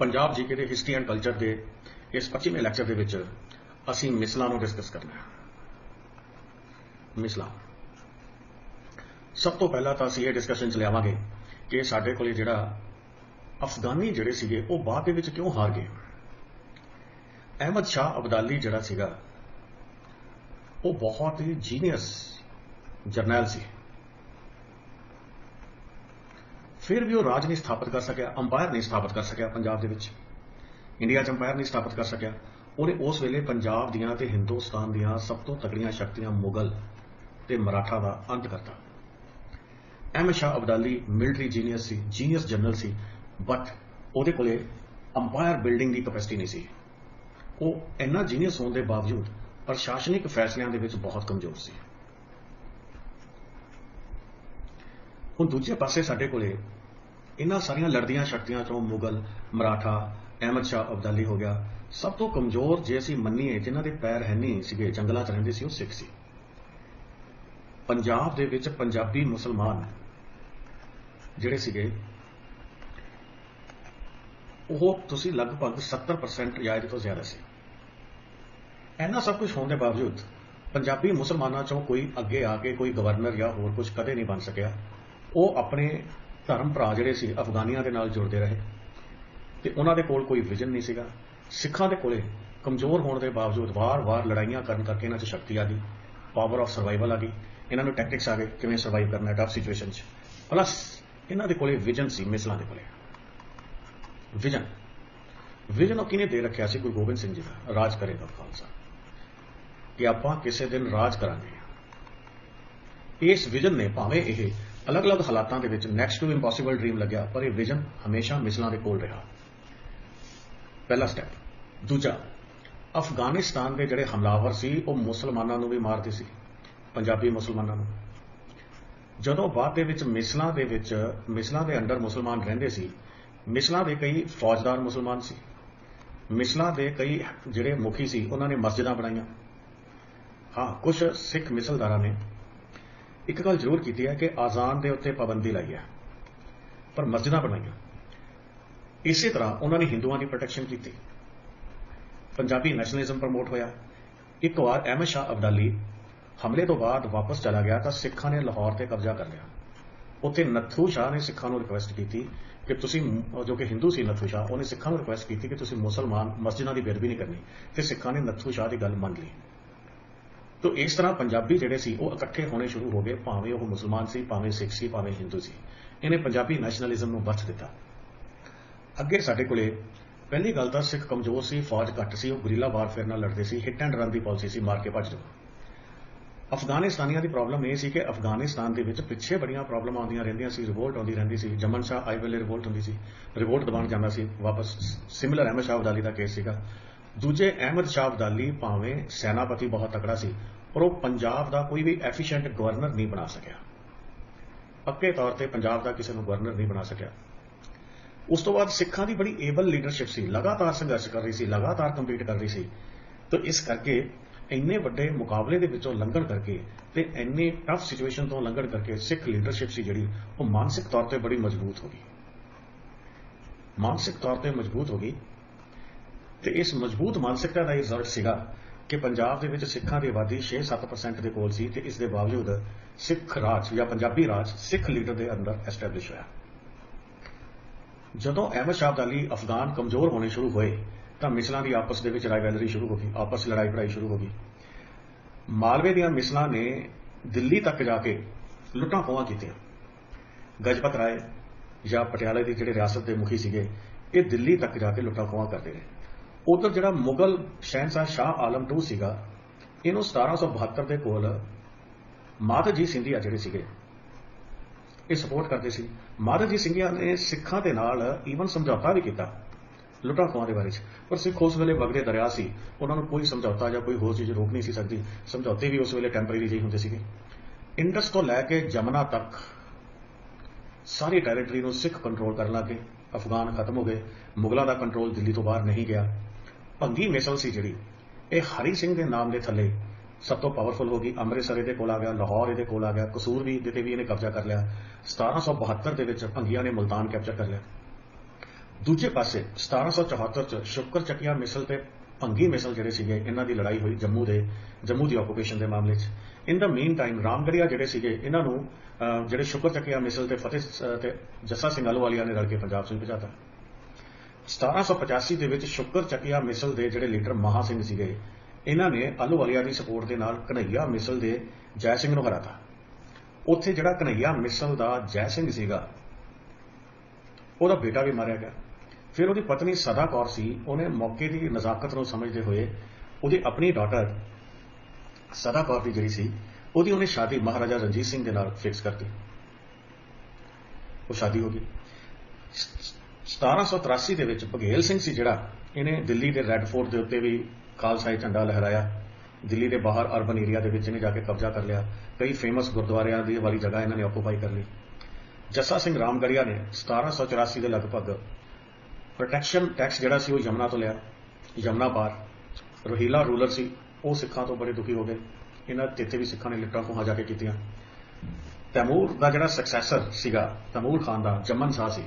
Punjab GK के history and culture के इस 25वें लैक्चर के विच असीं मिसलां नूं डिस्कस करना है। मिसलां सब तो पहला तो असीं ये डिस्कशन च लियावांगे कि साडे कोल जिहड़ा अफगानी जिहड़े सीगे वो बाद दे विच क्यों हार गए। अहमद शाह अब्दाली जिहड़ा सीगा वो बहुत ही जीनियस जरनैल सी, फिर भी वो राज नहीं स्थापित कर सकिया, अंपायर नहीं स्थापित कर सकिया पंजाब दे विच, इंडिया च अंपायर नहीं स्थापित कर सकिया। उन्हें उस वेले पंजाब दियां ते हिंदुस्तान दियां सब तो तगड़ियां शक्तियां मुगल ते मराठा का अंत करता। अहमद शाह अब्दाली मिलिटरी जीनियस सी, जीनियस जनरल सी, बट ਉਹਦੇ ਕੋਲੇ अंपायर बिल्डिंग की कैपेसिटी नहीं सी। वो इन्ना जीनियस होने के बावजूद प्रशासनिक फैसलों के बहुत कमजोर सी। हुण दूजे पासे साडे कोले इन्हां सारियां लड़दियां शक्तियां चों मुगल, मराठा, अहमद शाह अब्दाली हो गया, सब तो कमजोर जे असीं मन्नीए जिन्हां दे पैर है नहीं सीगे, जंगलां च रहिंदे सी, वो सिख सी। पंजाब दे विच पंजाबी मुसलमान जिहड़े सीगे वो तुसीं लगभग 70% या इहदे तो ज्यादा सी। इन्ना सब कुछ होने के बावजूद पंजाबी मुसलमानों चों कोई अगे आके कोई गवर्नर या होर कुछ कदे नहीं बन सकिया। वो अपने धर्म भरा जिहड़े सी अफगानियां दे नाल जुड़दे रहे ते उन्हां दे कोल कोई विजन नहीं सीगा। सिखां दे कोले कमजोर होने के बावजूद वार-वार लड़ाइयां करन करके इन्हां च शक्ति आ गई, पावर ऑफ सर्वाइवल आ गई, इन्हां नूं टैक्टिक्स आ गए किवें सर्वाइव करना टफ सिचुएशन च। प्लस इन्हां दे कोले विजन सी, मिसलां दे कोले विजन किने दे रखिया सी? गुरु गोबिंद सिंह जी का राज करेगा खालसा, कि आपां किसी दिन राज करांगे। इस विजन ने भावें यह अलग अलग हालातों के विच नैक्सट टू इंपॉसिबल ड्रीम लग्या, पर यह विजन हमेशा मिसलां दे कोल रहा। पहला स्टैप। दूजा, अफगानिस्तान के जिहड़े हमलावर सी वो मुसलमानों नूं भी मारदे सी, पंजाबी मुसलमानों नूं। जदों बाद दे विच मिसलां दे अंडर मुसलमान रहिंदे सी, मिसलां दे कई फौजदार मुसलमान सी, मिसलां दे कई जिहड़े मुखी सी उन्होंने मस्जिदां बनाईयां। हाँ, कुछ सिख मिसलदारां ने एक गल जरूर की है कि आजान के उत्ते पाबंदी लाई है, पर मस्जिदां बनाईयां। इसी तरह उन्होंने हिंदुओं की प्रोटेक्शन की, पंजाबी नैशनलिज्म प्रमोट होया। एक बार अहमद शाह अब्दाली हमले तो बाद वापस चला गया तो सिखां ने लाहौर से कब्जा कर लिया। उत्थे नत्थू शाह ने सिखां नूं रिक्वेस्ट की कि तुसीं, जो कि हिंदू सी नत्थू शाह, उन्हें सिखां नूं रिक्वेस्ट की कि तुसीं मुसलमान मस्जिदां की बेदबी नहीं करनी, तो सिखां ने नत्थू शाह की गल मान ली। तो इस तरह पंजाबी जिहड़े सी वो इकट्ठे होने शुरू हो गए, भावें वो मुसलमान सी, भावें सिख सी, भावें हिंदू सी। इन्हें पंजाबी नैशनलिज्म नूं बच दिता। अगे साडे कोले पहली गल तां सिख कमजोर सी, फौज घट सी, वो गुरीला वारफेयर नाल लड़दे सी, हिट एंड रन की पॉलिसी सी, मार के भज जाओ। अफगानिस्तानियों की प्रॉब्लम यह सी कि अफगानिस्तान के विच पिछे बड़ियां प्रॉब्लम आउंदियां रहिंदियां सी, रिवोल्ट आउंदी रहिंदी सी। जमन शाह आई वेले रिवोल्ट हुंदी सी, रिवोल्ट दबाण जांदा सी वापस। सिमिलर अहमद शाह अब्दाली का केस सीगा। दूजे अहमद शाह अब्दाली भावें सेनापति बहुत तगड़ा सी, पर वह पंजाब का कोई भी एफिशिएंट गवर्नर नहीं बना सकिया, पक्के तौर पर पंजाब का किसी को गवर्नर नहीं बना सकिया। उस तो बाद सिखां की बड़ी एबल लीडरशिप सी, लगातार संघर्ष कर रही सी, लगातार कंपीट कर रही सी। तो इस करके इन्ने बड़े मुकाबले के विचों लंघण करके ते इन्नी टफ सिचुएशन तो लंघण करके सिख लीडरशिप सी जिहड़ी वो मानसिक तौर पर बड़ी मजबूत हो गई, मानसिक तौर पर मजबूत हो गई। तो इस मजबूत मानसिकता का रिजल्ट सीगा कि पंजाब दे विच सिखां की आबादी 6-7% के कोल सी, ते इस दे बावजूद सिख राज या पंजाबी राज सिख लीडर के अंदर एस्टैबलिश होया। जदों अहमद शाह अब्दाली अफगान कमजोर होने शुरू हुए तो मिसलां की आपस दे विच राइवलरी शुरू हो गई, आपस लड़ाई पढ़ाई शुरू हो गई। मालवे दियां मिसलां ने दिल्ली तक जाके लुट्टां खोहां कीतियां। गजपत राय या पटियाले की जिहड़े रियासत के मुखी सीगे, ये दिल्ली तक जाके लुट्टां खोहां करते रहे। उधर जिहड़ा मुगल शहनशाह शाह आलम II सीगा, इहनूं 1772 के कोल माधवजी सिंधिया जिहड़े सीगे ये सपोर्ट करते सी। माधवजी सिंधिया ने सिखां दे नाल ईवन समझौता भी किया लुट्टां खोहां के बारे, पर सिख उस वेले वगदे दरिया सी, उन्होंने कोई समझौता या कोई होर चीज़ रोक नहीं सी सकती। समझौते भी उस वेले टैंपरेरी ਜਿਹੇ ਹੁੰਦੇ ਸੀਗੇ। इंडस तो लैके जमुना तक सारी टैरेटरी ਨੂੰ सिख कंट्रोल कर लगे, अफगान खत्म हो गए, मुगलों का कंट्रोल दिल्ली तो बाहर नहीं गया। भंगी मिसल सी जिहड़ी ये हरी सिंह के नाम के थले सब तो पावरफुल हो गई। अमृतसर ये कोल आ गया, लाहौर ये कोल आ गया, कसूर भी इन्हें कब्जा कर लिया। 1772 के भंगिया ने मुल्तान कैप्चर कर लिया। ਦੂਜੇ ਪਾਸੇ 1774 ਚ ਸ਼ੁਕਰ ਚੱਕੀਆ ਮਿਸਲ ਤੇ ਭੰਗੀ ਮਿਸਲ ਜਿਹੜੇ ਸੀਗੇ ਇਹਨਾਂ ਦੀ ਲੜਾਈ ਹੋਈ ਜੰਮੂ ਦੀ ਆਕੂਪੇਸ਼ਨ ਦੇ ਮਾਮਲੇ 'ਚ। ਇਨ ਦਾ ਮੀਨ ਟਾਈਮ ਰਾਮਗੜੀਆ ਜਿਹੜੇ ਸੀਗੇ ਇਹਨਾਂ ਨੂੰ ਜਿਹੜੇ ਸ਼ੁਕਰ ਚੱਕੀਆ ਮਿਸਲ ਤੇ ਫਤਿਹ ਤੇ ਜੱਸਾ ਸਿੰਘ ਆਹਲੂਵਾਲੀਆ ਨੇ ਰਲ ਕੇ ਪੰਜਾਬ 'ਚ ਭਜਾਤਾ। 1785 ਦੇ ਵਿੱਚ ਸ਼ੁਕਰ ਚੱਕੀਆ ਮਿਸਲ ਦੇ ਜਿਹੜੇ ਲੀਡਰ ਮਹਾ ਸਿੰਘ ਸੀਗੇ ਇਹਨਾਂ ਨੇ ਆਹਲੂਵਾਲੀਆ ਦੀ ਸਪੋਰਟ ਦੇ ਨਾਲ ਕਨ੍ਹਈਆ ਮਿਸਲ ਦੇ ਜੈ ਸਿੰਘ ਨੂੰ ਹਰਾਤਾ। ਉੱਥੇ ਜਿਹੜਾ ਕਨ੍ਹਈਆ ਮਿਸਲ ਦਾ ਜੈ ਸਿੰਘ ਸੀਗਾ ਉਹਦਾ ਬੇਟਾ ਵੀ ਮਾਰਿਆ ਗਿਆ। ਫਿਰ ਉਹਦੀ ਪਤਨੀ ਸਦਾ ਕੌਰ ਸੀ, ਉਹਨੇ ਮੌਕੇ ਦੀ ਨਜ਼ਾਕਤ ਨੂੰ ਸਮਝਦੇ ਹੋਏ ਉਹਦੀ ਆਪਣੀ ਡਾਟਰ ਸਦਾ ਕੌਰ ਦੀ ਜਿਹੜੀ ਸੀ ਉਹਦੀ ਉਹਨੇ ਸ਼ਾਦੀ ਮਹਾਰਾਜਾ ਰਣਜੀਤ ਸਿੰਘ ਦੇ ਨਾਲ ਫਿਕਸ ਕਰਤੀ। ਉਹ ਸ਼ਾਦੀ ਹੋ ਗਈ। 1783 ਦੇ ਵਿੱਚ ਬਘੇਲ ਸਿੰਘ ਸੀ ਜਿਹੜਾ ਇਹਨੇ ਦਿੱਲੀ ਦੇ ਰੈੱਡ ਫੋਰਟ ਦੇ ਉੱਤੇ ਵੀ ਖਾਲਸਾਈ ਝੰਡਾ ਲਹਿਰਾਇਆ। ਦਿੱਲੀ ਦੇ ਬਾਹਰ ਅਰਬਨ ਏਰੀਆ ਦੇ ਵਿੱਚ ਇਹਨੇ ਜਾ ਕੇ ਕਬਜ਼ਾ ਕਰ ਲਿਆ। ਕਈ ਫੇਮਸ ਗੁਰਦੁਆਰਿਆਂ ਦੀ ਵਾਲੀ ਜਗ੍ਹਾ ਇਹਨਾਂ ਨੇ ਆਕੂਪਾਈ ਕਰ ਲਈ। ਜੱਸਾ ਸਿੰਘ ਰਾਮਗੜੀਆ ਨੇ 1784 ਦੇ ਲਗਭਗ ਪ੍ਰੋਟੈਕਸ਼ਨ ਟੈਕਸ ਜਿਹੜਾ ਸੀ ਉਹ ਯਮਨਾ ਤੋਂ ਲਿਆ। ਯਮਨਾ ਪਾਰ ਰੋਹੀਲਾ ਰੂਲਰ ਸੀ, ਉਹ ਸਿੱਖਾਂ ਤੋਂ ਬੜੇ ਦੁਖੀ ਹੋ ਗਏ। ਇਹਨਾਂ ਤੇ ਵੀ ਸਿੱਖਾਂ ਨੇ ਲਿਟਾਂ ਖੋਹਾਂ ਜਾ ਕੇ ਕੀਤੀਆਂ। ਤੈਮੂਰ ਦਾ ਜਿਹੜਾ ਸਕਸੈਸਰ ਸੀਗਾ ਤੈਮੂਰ ਖਾਨ ਦਾ ਜਮਨ ਸ਼ਾਹ ਸੀ,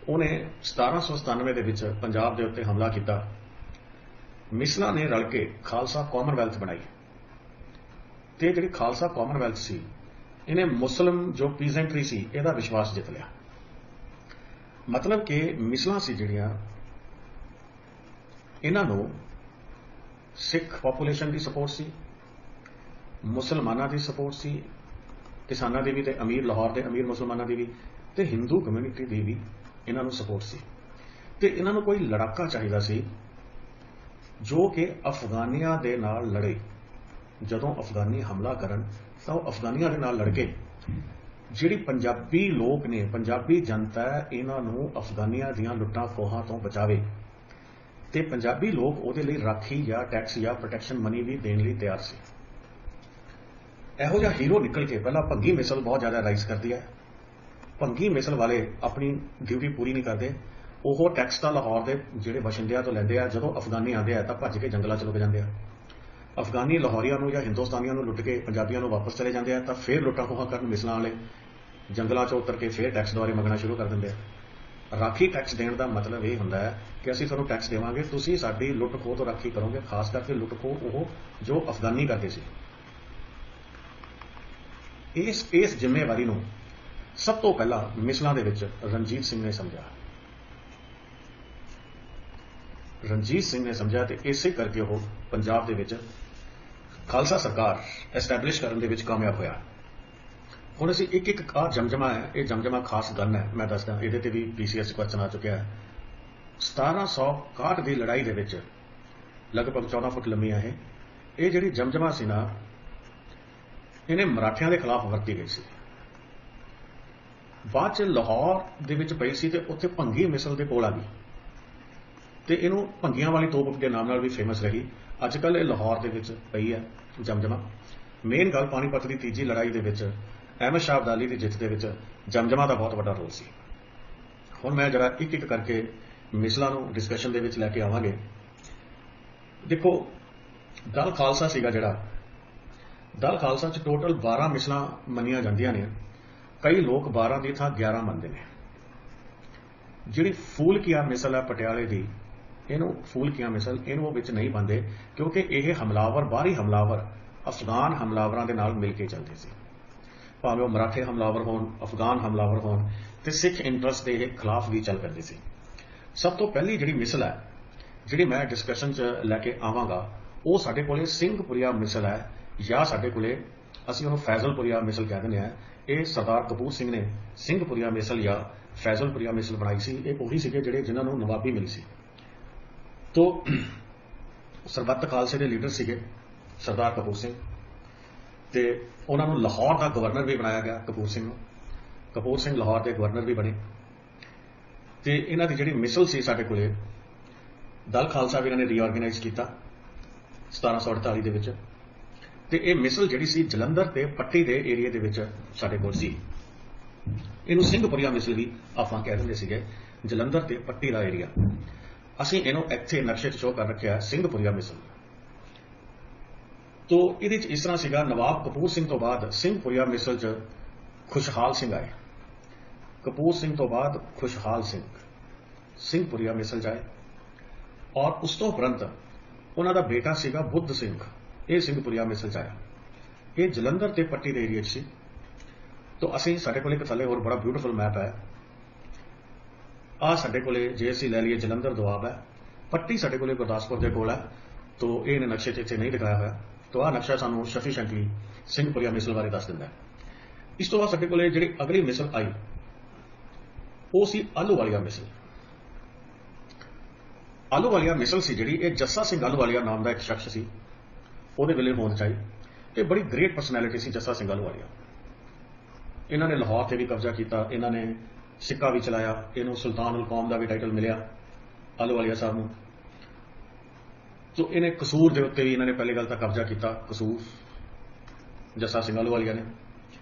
ਉਹਨੇ 1797 ਦੇ ਵਿੱਚ ਪੰਜਾਬ ਦੇ ਉੱਤੇ ਹਮਲਾ ਕੀਤਾ। ਮਿਸਲਾਂ ਨੇ ਰਲ ਕੇ ਖਾਲਸਾ ਕਾਮਨਵੈਲਥ ਬਣਾਈ ਤੇ ਜਿਹੜੀ ਖਾਲਸਾ ਕਾਮਨਵੈਲਥ ਸੀ ਇਹਨੇ ਮੁਸਲਿਮ ਜੋ ਪੀਜ਼ੈਂਟਰੀ ਸੀ ਇਹਦਾ ਵਿਸ਼ਵਾਸ ਜਿੱਤ ਲਿਆ। ਮਤਲਬ ਕਿ ਮਿਸਲਾਂ ਸੀ ਜਿਹੜੀਆਂ ਇਹਨਾਂ ਨੂੰ ਸਿੱਖ ਪੋਪੂਲੇਸ਼ਨ ਦੀ ਸਪੋਰਟ ਸੀ, ਮੁਸਲਮਾਨਾਂ ਦੀ ਸਪੋਰਟ ਸੀ, ਕਿਸਾਨਾਂ ਦੀ ਵੀ ਤੇ ਅਮੀਰ ਲਾਹੌਰ ਦੇ ਅਮੀਰ ਮੁਸਲਮਾਨਾਂ ਦੀ ਵੀ ਤੇ ਹਿੰਦੂ ਕਮਿਊਨਿਟੀ ਦੀ ਵੀ ਇਹਨਾਂ ਨੂੰ ਸਪੋਰਟ ਸੀ। ਤੇ ਇਹਨਾਂ ਨੂੰ ਕੋਈ ਲੜਾਕਾ ਚਾਹੀਦਾ ਸੀ ਜੋ ਕਿ ਅਫਗਾਨੀਆਂ ਦੇ ਨਾਲ ਲੜੇ। ਜਦੋਂ ਅਫਗਾਨੀ ਹਮਲਾ ਕਰਨ ਤਾਂ ਉਹ ਅਫਗਾਨੀਆਂ ਦੇ ਨਾਲ ਲੜ ਕੇ ਜਿਹੜੀ ਪੰਜਾਬੀ ਲੋਕ ਨੇ, ਪੰਜਾਬੀ ਜਨਤਾ ਹੈ, ਇਹਨਾਂ ਨੂੰ ਅਫਗਾਨੀਆਂ ਦੀਆਂ ਲੁੱਟਾਂ ਖੋਹਾਂ ਤੋਂ ਬਚਾਵੇ ਤੇ ਪੰਜਾਬੀ ਲੋਕ ਉਹਦੇ ਲਈ ਰਾਖੀ ਜਾਂ ਟੈਕਸ ਜਾਂ ਪ੍ਰੋਟੈਕਸ਼ਨ ਮਨੀ ਵੀ ਦੇਣ ਲਈ ਤਿਆਰ ਸੀ। ਇਹੋ ਜਿਹਾ ਹੀਰੋ ਨਿਕਲ ਕੇ ਪਹਿਲਾਂ ਭੰਗੀ ਮਿਸਲ ਬਹੁਤ ਜ਼ਿਆਦਾ ਰਾਈਜ਼ ਕਰਦੀ ਹੈ। ਭੰਗੀ ਮਿਸਲ ਵਾਲੇ ਆਪਣੀ ਡਿਊਟੀ ਪੂਰੀ ਨਹੀਂ ਕਰਦੇ। ਉਹ ਟੈਕਸ ਤਾਂ ਲਾਹੌਰ ਦੇ ਜਿਹੜੇ ਵਸ਼ਿੰਦਿਆਂ ਤੋਂ ਲੈਂਦੇ ਆ। ਜਦੋਂ ਅਫਗਾਨੀ ਆਉਂਦੇ ਆ ਤਾਂ ਭੱਜ ਕੇ ਜੰਗਲਾਂ 'ਚ ਲੁਕ ਜਾਂਦੇ ਆ। ਅਫਗਾਨੀ ਲਾਹੌਰੀਆਂ ਨੂੰ ਜਾਂ ਹਿੰਦੁਸਤਾਨੀਆਂ ਨੂੰ ਲੁੱਟ ਕੇ ਪੰਜਾਬੀਆਂ ਨੂੰ ਵਾਪਸ ਚਲੇ ਜਾਂਦੇ ਆ ਤਾਂ ਫਿਰ ਲੁੱਟਾਂ ਖੋਹਾਂ ਕਰਨ ਮਿਸਲਾਂ ਵਾਲੇ ਜੰਗਲਾਂ 'ਚੋਂ ਉਤਰ ਕੇ ਫਿਰ ਟੈਕਸ ਦੁਆਰੇ ਮੰਗਣਾ ਸ਼ੁਰੂ ਕਰ ਦਿੰਦੇ ਆ। ਰਾਖੀ ਟੈਕਸ ਦੇਣ ਦਾ ਮਤਲਬ ਇਹ ਹੁੰਦਾ ਹੈ ਕਿ ਅਸੀਂ ਤੁਹਾਨੂੰ ਟੈਕਸ ਦੇਵਾਂਗੇ, ਤੁਸੀਂ ਸਾਡੀ ਲੁੱਟ ਖੋਹ ਤੋਂ ਰਾਖੀ ਕਰੋਗੇ, ਖਾਸ ਕਰਕੇ ਲੁੱਟ ਖੋਹ ਉਹ ਜੋ ਅਫਗਾਨੀ ਕਰਦੇ ਸੀ। ਇਸ ਜ਼ਿੰਮੇਵਾਰੀ ਨੂੰ ਸਭ ਤੋਂ ਪਹਿਲਾਂ ਮਿਸਲਾਂ ਦੇ ਵਿੱਚ ਰਣਜੀਤ ਸਿੰਘ ਨੇ ਸਮਝਿਆ। ਰਣਜੀਤ ਸਿੰਘ ਨੇ ਸਮਝਿਆ ਤੇ ਇਸੇ ਕਰਕੇ ਉਹ ਪੰਜਾਬ ਦੇ ਵਿੱਚ ਖਾਲਸਾ ਸਰਕਾਰ ਐਸਟੈਬਲਿਸ਼ ਕਰਨ ਦੇ ਵਿੱਚ ਕਾਮਯਾਬ ਹੋਇਆ। ਹੁਣ ਅਸੀਂ ਇੱਕ ਆਹ ਜਮਜਮਾ ਹੈ, ਇਹ ਜਮਜਮਾ ਖਾਸ ਗੱਲ ਹੈ, ਮੈਂ ਦੱਸਦਾ। ਇਹਦੇ ਤੇ ਵੀ PCS ਕੁਐਸਚਨ ਆ ਚੁੱਕਿਆ ਹੈ। 1761 ਦੀ ਲੜਾਈ ਦੇ ਵਿੱਚ ਲਗਭਗ 14 ਫੁੱਟ ਲੰਮੀ ਹੈ ਇਹ ਜਿਹੜੀ ਜਮਜਮਾ ਸੀ ਨਾ, ਇਹਨੇ ਮਰਾਠਿਆਂ ਦੇ ਖਿਲਾਫ ਵਰਤੀ ਗਈ ਸੀ। ਬਾਅਦ ਚ ਲਾਹੌਰ ਦੇ ਵਿੱਚ ਪਈ ਸੀ ਤੇ ਉੱਥੇ ਭੰਗੀ ਮਿਸਲ ਦੇ ਕੋਲ ਆ ਗਈ ਤੇ ਇਹਨੂੰ ਭੰਗੀਆਂ ਵਾਲੀ ਤੋਪ ਦੇ ਨਾਮ ਨਾਲ ਵੀ ਫੇਮਸ ਰਹੀ। ਅੱਜ ਕੱਲ੍ਹ ਇਹ ਲਾਹੌਰ ਦੇ ਵਿੱਚ ਪਈ ਹੈ ਜਮਜਮਾ। ਮੇਨ ਗੱਲ ਪਾਣੀਪਤ ਦੀ ਤੀਜੀ ਲੜਾਈ ਦੇ ਵਿੱਚ ਅਹਿਮਦ ਸ਼ਾਹ ਅਬਦਾਲੀ ਦੀ ਜਿੱਤ ਦੇ ਵਿੱਚ ਜਮਜਮਾ ਦਾ ਬਹੁਤ ਵੱਡਾ ਰੋਲ ਸੀ। ਹੁਣ ਮੈਂ ਜਰਾ ਇੱਕ ਇੱਕ ਕਰਕੇ ਮਿਸਲਾਂ ਨੂੰ ਡਿਸਕਸ਼ਨ ਦੇ ਵਿੱਚ ਲੈ ਕੇ ਆਵਾਂਗੇ। ਦੇਖੋ, ਦਲ ਖਾਲਸਾ ਸੀਗਾ ਜਿਹੜਾ, ਦਲ ਖਾਲਸਾ 'ਚ ਟੋਟਲ 12 ਮਿਸਲਾਂ ਮੰਨੀਆਂ ਜਾਂਦੀਆਂ ਨੇ। ਕਈ ਲੋਕ 12 ਦੀ ਥਾਂ 11 ਮੰਨਦੇ ਨੇ। ਜਿਹੜੀ ਫੂਲਕੀਆ ਮਿਸਲ ਹੈ ਪਟਿਆਲੇ ਦੀ, ਇਹਨੂੰ ਫੂਲਕੀਆ ਮਿਸਲ ਇਹਨੂੰ ਉਹ ਵਿੱਚ ਨਹੀਂ ਪਾਉਂਦੇ ਕਿਉਂਕਿ ਇਹ ਹਮਲਾਵਰ, ਬਾਹਰੀ ਹਮਲਾਵਰ ਅਫਗਾਨ ਹਮਲਾਵਰਾਂ ਦੇ ਨਾਲ ਮਿਲ ਕੇ ਚੱਲਦੇ ਸੀ। ਭਾਵੇਂ ਉਹ ਮਰਾਠੇ ਹਮਲਾਵਰ ਹੋਣ, ਅਫਗਾਨ ਹਮਲਾਵਰ ਹੋਣ ਤੇ ਸਿੱਖ ਇੰਟਰਸਟ ਦੇ ਖਿਲਾਫ ਵੀ ਚੱਲ ਪੈਂਦੇ ਸੀ। ਸਭ ਤੋਂ ਪਹਿਲੀ ਜਿਹੜੀ ਮਿਸਲ ਹੈ ਜਿਹੜੀ ਮੈਂ ਡਿਸਕਸ਼ਨ 'ਚ ਲੈ ਕੇ ਆਵਾਂਗਾ ਉਹ ਸਾਡੇ ਕੋਲੇ ਸਿੰਘਪੁਰੀਆ ਮਿਸਲ ਹੈ, ਜਾਂ ਸਾਡੇ ਕੋਲੇ ਅਸੀਂ ਉਹਨੂੰ ਫੈਜ਼ਲਪੁਰੀਆ ਮਿਸਲ ਕਹਿ ਦਿੰਦੇ ਹਾਂ। ਇਹ ਸਰਦਾਰ ਕਪੂਰ ਸਿੰਘ ਨੇ ਸਿੰਘਪੁਰੀਆ ਮਿਸਲ ਜਾਂ ਫੈਜ਼ਲਪੁਰੀਆ ਮਿਸਲ ਬਣਾਈ ਸੀ। ਇਹ ਉਹੀ ਸੀਗੇ ਜਿਹੜੇ ਜਿਨ੍ਹਾਂ ਨੂੰ ਨਵਾਬੀ ਮਿਲੀ ਸੀ। ਤੋ ਸਰਬੱਤ ਖਾਲਸੇ ਦੇ ਲੀਡਰ ਸੀਗੇ ਸਰਦਾਰ ਕਪੂਰ ਸਿੰਘ ਤੇ ਉਹਨਾਂ ਨੂੰ ਲਾਹੌਰ ਦਾ ਗਵਰਨਰ ਵੀ ਬਣਾਇਆ ਗਿਆ। ਕਪੂਰ ਸਿੰਘ ਨੂੰ ਕਪੂਰ ਸਿੰਘ ਲਾਹੌਰ ਦੇ ਗਵਰਨਰ ਵੀ ਬਣੇ ਤੇ ਇਹਨਾਂ ਦੀ ਜਿਹੜੀ ਮਿਸਲ ਸੀ ਸਾਡੇ ਕੋਲੇ ਦਲ ਖਾਲਸਾ ਵੀ ਇਹਨਾਂ ਨੇ ਰੀਆਰਗੇਨਾਈਜ਼ ਕੀਤਾ 1748 ਦੇ ਵਿੱਚ। ਤੇ ਇਹ ਮਿਸਲ ਜਿਹੜੀ ਸੀ ਜਲੰਧਰ ਤੇ ਪੱਟੀ ਦੇ ਏਰੀਆ ਦੇ ਵਿੱਚ ਸਾਡੇ ਕੋਲ ਸੀ। ਇਹਨੂੰ ਸਿੰਘਪੁਰੀਆ ਮਿਸਲ ਵੀ ਆਪਾਂ ਕਹਿ ਦਿੰਦੇ ਸੀਗੇ, ਜਲੰਧਰ ਤੇ ਪੱਟੀ ਦਾ ਏਰੀਆ। ਅਸੀਂ ਇਹਨੂੰ ਇੱਥੇ ਨਕਸ਼ੇ 'ਚ ਸ਼ੋਅ ਕਰ ਰੱਖਿਆ ਸਿੰਘਪੁਰੀਆ ਮਿਸਲ। ਤੋ ਇਹਦੇ 'ਚ ਇਸ ਤਰ੍ਹਾਂ ਸੀਗਾ, ਨਵਾਬ ਕਪੂਰ ਸਿੰਘ ਤੋਂ ਬਾਅਦ ਸਿੰਘਪੁਰੀਆ ਮਿਸਲ 'ਚ ਖੁਸ਼ਹਾਲ ਸਿੰਘ ਆਏ। ਕਪੂਰ ਸਿੰਘ ਤੋਂ ਬਾਅਦ ਖੁਸ਼ਹਾਲ ਸਿੰਘ, ਸਿੰਘਪੁਰੀਆ ਮਿਸਲ ਜਾਏ ਔਰ ਉਸ ਤੋਂ ਉਪਰੰਤ ਉਹਨਾਂ ਦਾ ਬੇਟਾ ਸੀਗਾ ਬੁੱਧ ਸਿੰਘ, ਇਹ ਸਿੰਘਪੁਰੀਆ ਮਿਸਲ ਜਾਇਆ। ਇਹ ਜਲੰਧਰ ਤੇ ਪੱਟੀ ਦੇ ਏਰੀਆ 'ਚ ਸੀ। ਤੋ ਅਸੀਂ ਸਾਡੇ ਕੋਲ ਇੱਕ ਥੱਲੇ ਹੋਰ ਬੜਾ ਬਿਊਟੀਫੁਲ ਮੈਪ ਹੈ। ਆ ਸਾਡੇ ਕੋਲੇ ਜੇ ਅਸੀਂ ਲੈ ਲਈਏ ਜਲੰਧਰ ਦੁਆਬ ਹੈ, ਪੱਟੀ ਸਾਡੇ ਕੋਲੇ ਗੁਰਦਾਸਪੁਰ ਦੇ ਕੋਲ ਹੈ। ਤੋ ਇਹ ਨਕਸ਼ੇ 'ਚ ਇੱਥੇ ਨਹੀਂ ਦਿਖਾਇਆ ਹੋਇਆ। ਤੋ ਆਹ ਨਕਸ਼ਾ ਸਾਨੂੰ ਸਫੀਸ਼ੈਂਟਲੀ ਸਿੰਘਪੁਰੀਆ ਮਿਸਲ ਬਾਰੇ ਦੱਸ ਦਿੰਦਾ ਹੈ। ਇਸ ਤੋਂ ਬਾਅਦ ਸਾਡੇ ਕੋਲੇ ਜਿਹੜੀ ਅਗਲੀ ਮਿਸਲ ਆਈ ਉਹ ਸੀ ਆਹਲੂਵਾਲੀਆ ਮਿਸਲ। ਆਹਲੂਵਾਲੀਆ ਮਿਸਲ ਸੀ ਜਿਹੜੀ, ਇਹ ਜੱਸਾ ਸਿੰਘ ਆਹਲੂਵਾਲੀਆ ਨਾਮ ਦਾ ਇੱਕ ਸ਼ਖਸ ਸੀ, ਉਹਦੇ ਵੇਲੇ ਹੋਂਦ 'ਚ ਆਈ। ਇਹ ਬੜੀ ਗ੍ਰੇਟ ਪਰਸਨੈਲਿਟੀ ਸੀ ਜੱਸਾ ਸਿੰਘ ਆਹਲੂਵਾਲੀਆ। ਇਹਨਾਂ ਨੇ ਲਾਹੌਰ ਤੇ ਵੀ ਕਬਜ਼ਾ ਕੀਤਾ, ਇਹਨਾਂ ਨੇ ਸਿੱਕਾ ਵੀ ਚਲਾਇਆ, ਇਹਨੂੰ ਸੁਲਤਾਨ ਉਲ ਕੌਮ ਦਾ ਵੀ ਟਾਈਟਲ ਮਿਲਿਆ ਆਹਲੂਵਾਲੀਆ ਸਾਹਿਬ ਨੂੰ। ਤੋ ਇਹਨੇ ਕਸੂਰ ਦੇ ਉੱਤੇ ਵੀ ਇਹਨਾਂ ਨੇ ਪਹਿਲੀ ਗੱਲ ਤਾਂ ਕਬਜ਼ਾ ਕੀਤਾ, ਕਸੂਰ ਜੱਸਾ ਸਿੰਘ ਆਹਲੂਵਾਲੀਆ ਨੇ।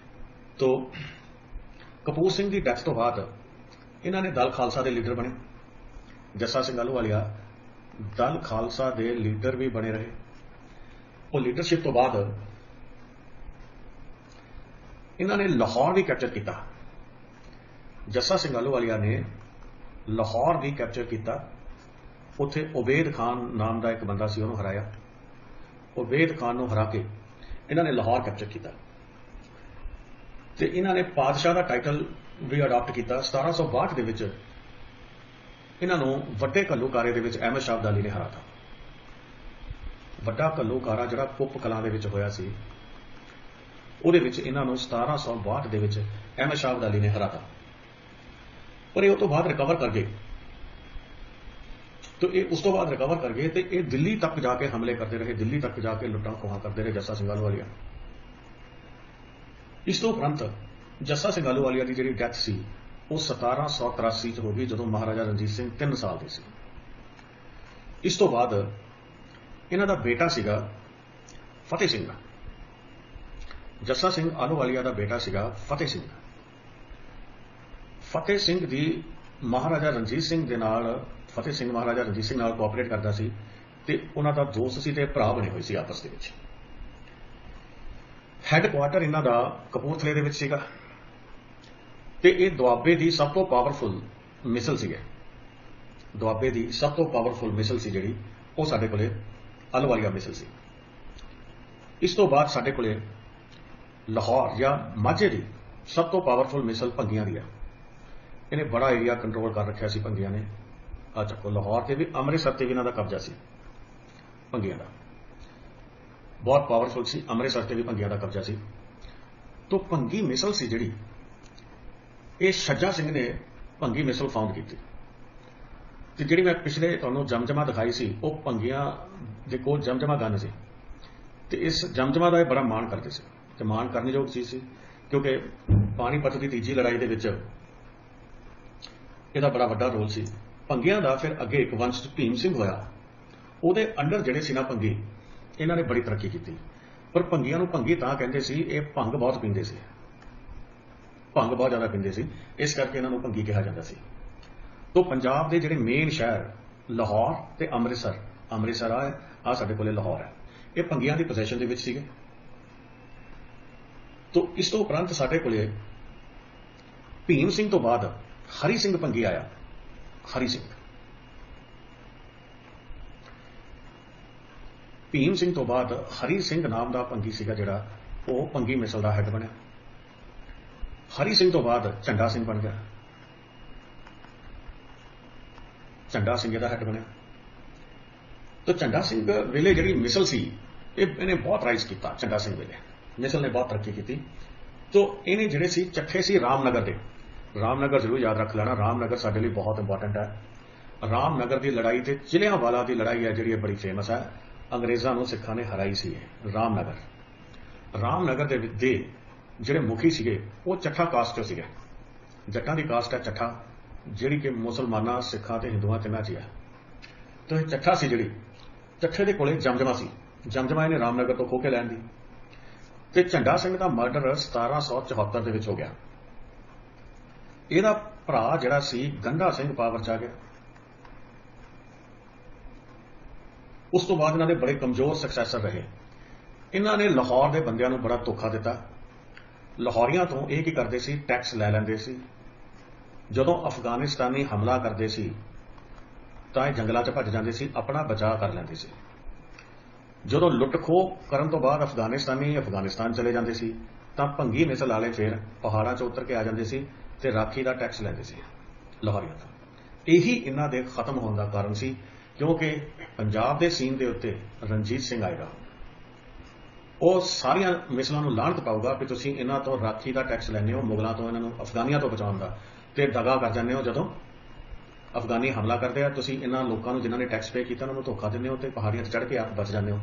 ਤੋ ਕਪੂਰ ਸਿੰਘ ਦੀ ਡੈਥ ਤੋਂ ਬਾਅਦ ਇਹਨਾਂ ਨੇ ਦਲ ਖਾਲਸਾ ਦੇ ਲੀਡਰ ਬਣੇ। ਜੱਸਾ ਸਿੰਘ ਆਹਲੂਵਾਲੀਆ ਦਲ ਖਾਲਸਾ ਦੇ ਲੀਡਰ ਵੀ ਬਣੇ ਰਹੇ। ਉਹ ਲੀਡਰਸ਼ਿਪ ਤੋਂ ਬਾਅਦ ਇਹਨਾਂ ਨੇ ਲਾਹੌਰ ਵੀ ਕੈਪਚਰ ਕੀਤਾ। ਜੱਸਾ ਸਿੰਘ ਆਹਲੂਵਾਲੀਆ ਨੇ ਲਾਹੌਰ ਵੀ ਕੈਪਚਰ ਕੀਤਾ। ਉੱਥੇ ਉਬੇਦ ਖਾਨ ਨਾਮ ਦਾ ਇੱਕ ਬੰਦਾ ਸੀ, ਉਹਨੂੰ ਹਰਾਇਆ। ਉਬੇਦ ਖਾਨ ਨੂੰ ਹਰਾ ਕੇ ਇਹਨਾਂ ਨੇ ਲਾਹੌਰ ਕੈਪਚਰ ਕੀਤਾ ਤੇ ਇਹਨਾਂ ਨੇ ਪਾਤਸ਼ਾਹ ਦਾ ਟਾਈਟਲ ਵੀ ਅਡਾਪਟ ਕੀਤਾ। 1762 ਦੇ ਵਿੱਚ ਇਹਨਾਂ ਨੂੰ ਵੱਡੇ ਘੱਲੂਕਾਰੇ ਦੇ ਵਿੱਚ ਅਹਿਮਦ ਸ਼ਾਹ ਅਬਦਾਲੀ ਨੇ ਹਰਾਤਾ। ਵੱਡਾ ਘੱਲੂਕਾਰਾ ਜਿਹੜਾ ਕੁੱਪ ਕਲਾਂ ਦੇ ਵਿੱਚ ਹੋਇਆ ਸੀ, ਉਹਦੇ ਵਿੱਚ ਇਹਨਾਂ ਨੂੰ 1762 ਦੇ ਵਿੱਚ ਅਹਿਮਦ ਸ਼ਾਹ ਅਬਦਾਲੀ ਨੇ ਹਰਾਤਾ। ਪਰ ਇਹ ਉਸ ਤੋਂ ਬਾਅਦ ਰਿਕਵਰ ਕਰ ਗਏ। तो ये उस तो बाद रिकवर कर गए तो ये दिल्ली तक जाके हमले करते रहे, दिल्ली तक जाके लुट्टा खोहा करते रहे जस्सा सिंह आहलूवालिया। इस तो उपरंत जस्सा सिंह आहलूवालिया की जी डैथ सी वो 1783 च हो गई, जो महाराजा रणजीत सिंह 3 साल के सी। इस तो बाद इन्हां दा बेटा सीगा फतेह सिंह, जस्सा सिंह आहलूवालिया का बेटा सीगा फतेह सिंह। फतेह सिंह दी महाराजा रणजीत सिंह दे नाल, फतेह सिंह महाराजा रणजीत सिंह नाल कोआपरेट करता सी ते उन्हां दा दोस्त सी ते भरा बने हुए सी आपस दे विच। हैडक्वार्टर इन्हां दा कपूरथले दे विच सीगा ते इह दुआबे दी सब तो पावरफुल मिसल सी। दुआबे दी सब तो पावरफुल मिसल सी जिहड़ी वो साडे कोले आहलूवालिया मिसल सी। इस तो बाद साडे कोले लाहौर या माझे दी सब तो पावरफुल मिसल भंगियां दी है। इन्हें बड़ा एरिया कंट्रोल कर रखा सी भंगियां ने। आ चक्को लाहौर से भी अमृतसर से भी इन्हां दा कब्जा सी भंगियां दा, बहुत पावरफुल सी। अमृतसर से भी भंगियां दा कब्जा सी। तो भंगी मिसल सी जिहड़ी ये छज्जा सिंह ने भंगी मिसल फाउंड की ते जिहड़ी मैं पिछले तुहानूं जमजमा दिखाई सी वो भंगियां दे कोल जमजमा गन सी ते इस जमजमा दा बड़ा माण करदे सी ते माण करने योग चीज सी क्योंकि पानीपत की तीजी लड़ाई दे विच ਇਹਦਾ बड़ा ਵੱਡਾ रोल सी। ਭੰਗੀਆਂ ਦਾ फिर अगे एक वंश भीम सिंह होया, ਉਹਦੇ अंडर ਜਿਹੜੇ ਸੀ ਨਾ ਭੰਗੀ, ਇਹਨਾਂ ਨੇ बड़ी तरक्की की। पर ਭੰਗੀਆਂ ਨੂੰ ਭੰਗੀ ਤਾਂ ਕਹਿੰਦੇ ਸੀ, ਇਹ ਭੰਗ ਬਹੁਤ ਪੀਂਦੇ ਸੀ, ਭੰਗ ਬਹੁਤ ਜ਼ਿਆਦਾ ਪੀਂਦੇ ਸੀ, ਇਸ ਕਰਕੇ ਇਹਨਾਂ ਨੂੰ ਭੰਗੀ ਕਿਹਾ ਜਾਂਦਾ ਸੀ। ਤੋਂ ਪੰਜਾਬ ਦੇ ਜਿਹੜੇ ਮੇਨ ਸ਼ਹਿਰ ਲਾਹੌਰ ਤੇ ਅੰਮ੍ਰਿਤਸਰ, ਅੰਮ੍ਰਿਤਸਰ ਆ ਸਾਡੇ ਕੋਲੇ ਲਾਹੌਰ ਹੈ, ਇਹ ਭੰਗੀਆਂ ਦੀ ਪੋਜੀਸ਼ਨ ਦੇ ਵਿੱਚ ਸੀਗੇ। ਤੋਂ ਇਸ ਤੋਂ ਉਪਰੰਤ ਸਾਡੇ ਕੋਲੇ ਭੀਮ ਸਿੰਘ ਤੋਂ ਬਾਅਦ हरी सिंह भंगी आया। हरी सिंह, भीम सिंह तो बाद हरी सिंह नाम का भंगी सीगा जिहड़ा वो भंगी मिसल का हैड बनया। हरी सिंह तो बाद झंडा सिंह बन गया, झंडा सिंह का हैड बनया। तो झंडा सिंह वेले जिहड़ी मिसल सी इन्हें बहुत राइज किया। झंडा सिंह वेले मिसल ने बहुत तरक्की की। तो इन्हें जिहड़े सी चट्ठे सी रामनगर के, रामनगर जरूर याद रख लेना, रामनगर साडे लिए बहुत इंपॉर्टेंट है। रामनगर की लड़ाई ते चिलियांवाला की लड़ाई है जिहड़ी बड़ी फेमस है, अंग्रेज़ां नूं सिखां ने हराई सी रामनगर। रामनगर दे जिहड़े मुखी सीगे वो चट्ठा कास्ट चों सीगे, जट्टां दी कास्ट है चट्ठा, जिहड़ी कि मुसलमानां सिखां ते हिंदुआं तिन्हां च है। तो ये चट्ठा सी जिहड़ी, चट्ठे दे कोले जमजमा सी, जमजमा इहने रामनगर तो खो के लैण दी। ते झंडा सिंह दा मर्डर 1774 दे विच हो गया। ਇਹਦਾ ਭਰਾ ਜਿਹੜਾ ਸੀ ਗੰਡਾ ਸਿੰਘ ਪਾਵਰ ਚ ਆ ਗਿਆ। ਉਸ ਤੋਂ ਬਾਅਦ ਇਹਨਾਂ ਦੇ ਬੜੇ ਕਮਜ਼ੋਰ ਸਕਸੈਸਰ ਰਹੇ। ਇਹਨਾਂ ਨੇ ਲਾਹੌਰ ਦੇ ਬੰਦਿਆਂ ਨੂੰ ਬੜਾ ਧੋਖਾ ਦਿੱਤਾ। ਲਾਹੌਰੀਆਂ ਤੋਂ ਇਹ ਕੀ ਕਰਦੇ ਸੀ, ਟੈਕਸ ਲੈ ਲੈਂਦੇ ਸੀ। ਜਦੋਂ ਅਫਗਾਨਿਸਤਾਨੀ ਹਮਲਾ ਕਰਦੇ ਸੀ ਤਾਂ ਇਹ ਜੰਗਲਾਂ 'ਚ ਭੱਜ ਜਾਂਦੇ ਸੀ, ਆਪਣਾ ਬਚਾਅ ਕਰ ਲੈਂਦੇ ਸੀ। ਜਦੋਂ ਲੁੱਟ ਖੋਹ ਕਰਨ ਤੋਂ ਬਾਅਦ ਅਫਗਾਨਿਸਤਾਨੀ ਅਫਗਾਨਿਸਤਾਨ ਚਲੇ ਜਾਂਦੇ ਸੀ ਤਾਂ ਭੰਗੀ ਮਿਸਲ ਵਾਲੇ ਫਿਰ ਪਹਾੜਾਂ 'ਚ ਉਤਰ ਕੇ ਆ ਜਾਂਦੇ ਸੀ ਤੇ ਰਾਖੀ ਦਾ ਟੈਕਸ ਲੈਂਦੇ ਸੀ ਲਾਹੌਰੀਆਂ ਦਾ। ਇਹੀ ਇਹਨਾਂ ਦੇ ਖਤਮ ਹੋਣ ਦਾ ਕਾਰਨ ਸੀ, ਕਿਉਂਕਿ ਪੰਜਾਬ ਦੇ ਸੀਨ ਦੇ ਉੱਤੇ ਰਣਜੀਤ ਸਿੰਘ ਆਏਗਾ। ਉਹ ਸਾਰੀਆਂ ਮਿਸਲਾਂ ਨੂੰ ਲਾਹਨਤ ਪਾਊਗਾ ਕਿ ਤੁਸੀਂ ਇਹਨਾਂ ਤੋਂ ਰਾਖੀ ਦਾ ਟੈਕਸ ਲੈਂਦੇ ਹੋ, ਮੁਗਲਾਂ ਤੋਂ, ਇਹਨਾਂ ਨੂੰ ਅਫਗਾਨੀਆਂ ਤੋਂ ਬਚਾਉਣ ਦਾ, ਤੇ ਦਗਾ ਕਰ ਜਾਂਦੇ ਹੋ। ਜਦੋਂ ਅਫਗਾਨੀ ਹਮਲਾ ਕਰਦੇ ਆ, ਤੁਸੀਂ ਇਹਨਾਂ ਲੋਕਾਂ ਨੂੰ ਜਿਨ੍ਹਾਂ ਨੇ ਟੈਕਸ ਪੇ ਕੀਤਾ ਉਹਨਾਂ ਨੂੰ ਧੋਖਾ ਦਿੰਦੇ ਹੋ ਤੇ ਪਹਾੜੀਆਂ 'ਚ ਚੜ੍ਹ ਕੇ ਬਚ ਜਾਂਦੇ ਹੋ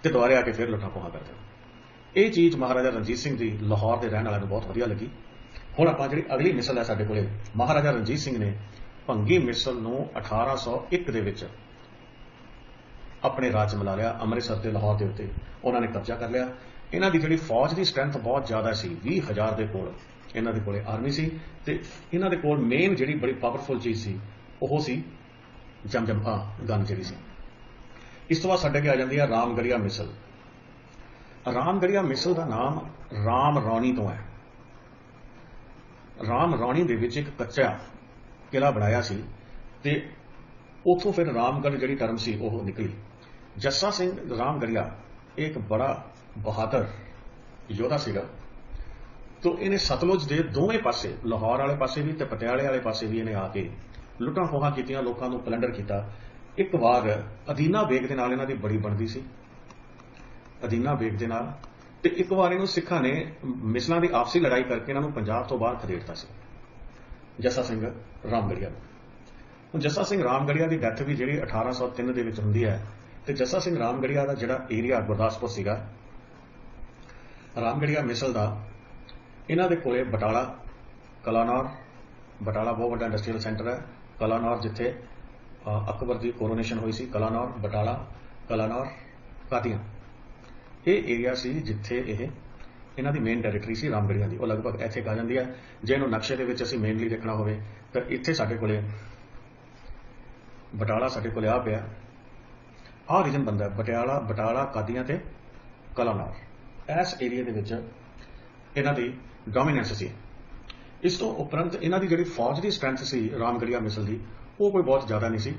ਤੇ ਦੁਬਾਰੇ ਆ ਕੇ ਫਿਰ ਲੁੱਟਾਂ ਖੋਹਾਂ ਕਰਦੇ ਹੋ। ਇਹ ਚੀਜ਼ ਮਹਾਰਾਜਾ ਰਣਜੀਤ ਸਿੰਘ ਦੀ ਲਾਹੌਰ ਦੇ ਰਹਿਣ ਵਾਲਿਆਂ ਨੂੰ ਬਹੁਤ ਵਧੀਆ ਲੱਗੀ। ਹੁਣ ਆਪਾਂ ਜਿਹੜੀ ਅਗਲੀ ਮਿਸਲ ਹੈ ਸਾਡੇ ਕੋਲੇ, ਮਹਾਰਾਜਾ ਰਣਜੀਤ ਸਿੰਘ ਨੇ ਭੰਗੀ ਮਿਸਲ ਨੂੰ 1801 ਦੇ ਵਿੱਚ ਆਪਣੇ ਰਾਜ 'ਚ ਮਿਲਾ ਲਿਆ। ਅੰਮ੍ਰਿਤਸਰ ਤੇ ਲਾਹੌਰ ਦੇ ਉੱਤੇ ਉਹਨਾਂ ਨੇ ਕਬਜ਼ਾ ਕਰ ਲਿਆ। ਇਹਨਾਂ ਦੀ ਜਿਹੜੀ ਫੌਜ ਦੀ ਸਟਰੈਂਥ ਬਹੁਤ ਜ਼ਿਆਦਾ ਸੀ, 20,000 ਦੇ ਕੋਲ ਇਹਨਾਂ ਦੇ ਕੋਲੇ ਆਰਮੀ ਸੀ ਤੇ ਇਹਨਾਂ ਦੇ ਕੋਲ ਮੇਨ ਜਿਹੜੀ ਬੜੀ ਪਾਵਰਫੁਲ ਚੀਜ਼ ਸੀ ਉਹ ਸੀ ਜਮਜਮਾ ਗਨ ਜਿਹੜੀ ਸੀ। ਇਸ ਤੋਂ ਬਾਅਦ ਸਾਡੇ ਕੋਲ ਆ ਜਾਂਦੀ ਹੈ ਰਾਮਗੜੀਆ ਮਿਸਲ। ਰਾਮਗੜੀਆ ਮਿਸਲ ਦਾ ਨਾਮ ਰਾਮ ਰੌਣੀ ਤੋਂ ਹੈ। ਰਾਮ ਰੌਣੀ ਦੇ ਵਿੱਚ ਇੱਕ ਕੱਚਾ ਕਿਲਾ ਬਣਾਇਆ ਸੀ ਤੇ ਉੱਥੋਂ ਫਿਰ ਰਾਮਗੜ੍ਹ ਜਿਹੜੀ ਟਰਮ ਸੀ ਉਹ ਨਿਕਲੀ। ਜੱਸਾ ਸਿੰਘ ਰਾਮਗੜੀਆ ਇੱਕ ਬੜਾ ਬਹਾਦਰ ਯੋਧਾ ਸੀਗਾ। ਤੋ ਇਹਨੇ ਸਤਲੁਜ ਦੇ ਦੋਵੇਂ ਪਾਸੇ, ਲਾਹੌਰ ਵਾਲੇ ਪਾਸੇ ਵੀ ਤੇ ਪਟਿਆਲੇ ਵਾਲੇ ਪਾਸੇ ਵੀ ਇਹਨੇ ਆ ਕੇ ਲੁੱਟਾਂ ਖੋਹਾਂ ਕੀਤੀਆਂ, ਲੋਕਾਂ ਨੂੰ ਪਲੰਡਰ ਕੀਤਾ। ਇੱਕ ਵਾਰ ਅਦੀਨਾ ਬੇਗ ਦੇ ਨਾਲ ਇਹਨਾਂ ਦੀ ਬੜੀ ਬਣਦੀ ਸੀ, ਅਦੀਨਾ ਬੇਗ ਦੇ ਨਾਲ, ਤੇ ਇੱਕ ਵਾਰ ਇਹਨੂੰ ਸਿੱਖਾਂ ਨੇ ਮਿਸਲਾਂ ਦੀ ਆਪਸੀ ਲੜਾਈ ਕਰਕੇ ਇਹਨਾਂ ਨੂੰ ਪੰਜਾਬ ਤੋਂ ਬਾਹਰ ਖਦੇੜਤਾ ਸੀ, ਜੱਸਾ ਸਿੰਘ ਰਾਮਗੜੀਆ ਨੂੰ। ਹੁਣ ਜੱਸਾ ਸਿੰਘ ਰਾਮਗੜੀਆ ਦੀ ਡੈਥ ਵੀ ਜਿਹੜੀ 1803 ਦੇ ਵਿੱਚ ਹੁੰਦੀ ਹੈ ਤੇ ਜੱਸਾ ਸਿੰਘ ਰਾਮਗੜੀਆ ਦਾ ਜਿਹੜਾ ਏਰੀਆ ਗੁਰਦਾਸਪੁਰ ਸੀਗਾ, ਰਾਮਗੜੀਆ ਮਿਸਲ ਦਾ, ਇਹਨਾਂ ਦੇ ਕੋਲੇ ਬਟਾਲਾ, ਕਲਾਨੌਰ, ਬਟਾਲਾ ਬਹੁਤ ਵੱਡਾ ਇੰਡਸਟਰੀਅਲ ਸੈਂਟਰ ਹੈ, ਕਲਾਨੌਰ ਜਿੱਥੇ ਅਕਬਰ ਦੀ ਕੋਰੋਨੇਸ਼ਨ ਹੋਈ ਸੀ, ਕਲਾਨੌਰ, ਬਟਾਲਾ, ਕਲਾਨੌਰ, ਕਾਦੀਆਂ, ਇਹ ਏਰੀਆ ਸੀ ਜਿੱਥੇ ਇਹਨਾਂ ਦੀ ਮੇਨ ਟੈਰੀਟਰੀ ਸੀ ਰਾਮਗੜੀਆ ਦੀ। ਉਹ ਲਗਭਗ ਇੱਥੇ ਆ ਜਾਂਦੀ ਹੈ। ਜੇ ਇਹਨੂੰ ਨਕਸ਼ੇ ਦੇ ਵਿੱਚ ਅਸੀਂ ਮੇਨਲੀ ਦੇਖਣਾ ਹੋਵੇ ਤਾਂ ਇੱਥੇ ਸਾਡੇ ਕੋਲੇ ਬਟਾਲਾ ਸਾਡੇ ਕੋਲੇ ਆ ਪਿਆ, ਆਹ ਰੀਜਨ ਬੰਦਾ ਬਟਾਲਾ, ਕਾਦੀਆਂ ਤੇ ਕਲਾਨੌਰ। ਇਸ ਏਰੀਆ ਦੇ ਵਿੱਚ ਇਹਨਾਂ ਦੀ ਡੋਮੀਨੈਂਸ ਸੀ। ਇਸ ਤੋਂ ਉਪਰੰਤ ਇਹਨਾਂ ਦੀ ਜਿਹੜੀ ਫੌਜ ਦੀ ਸਟਰੈਂਥ ਸੀ ਰਾਮਗੜੀਆ ਮਿਸਲ ਦੀ, ਉਹ ਕੋਈ ਬਹੁਤ ਜ਼ਿਆਦਾ ਨਹੀਂ ਸੀ।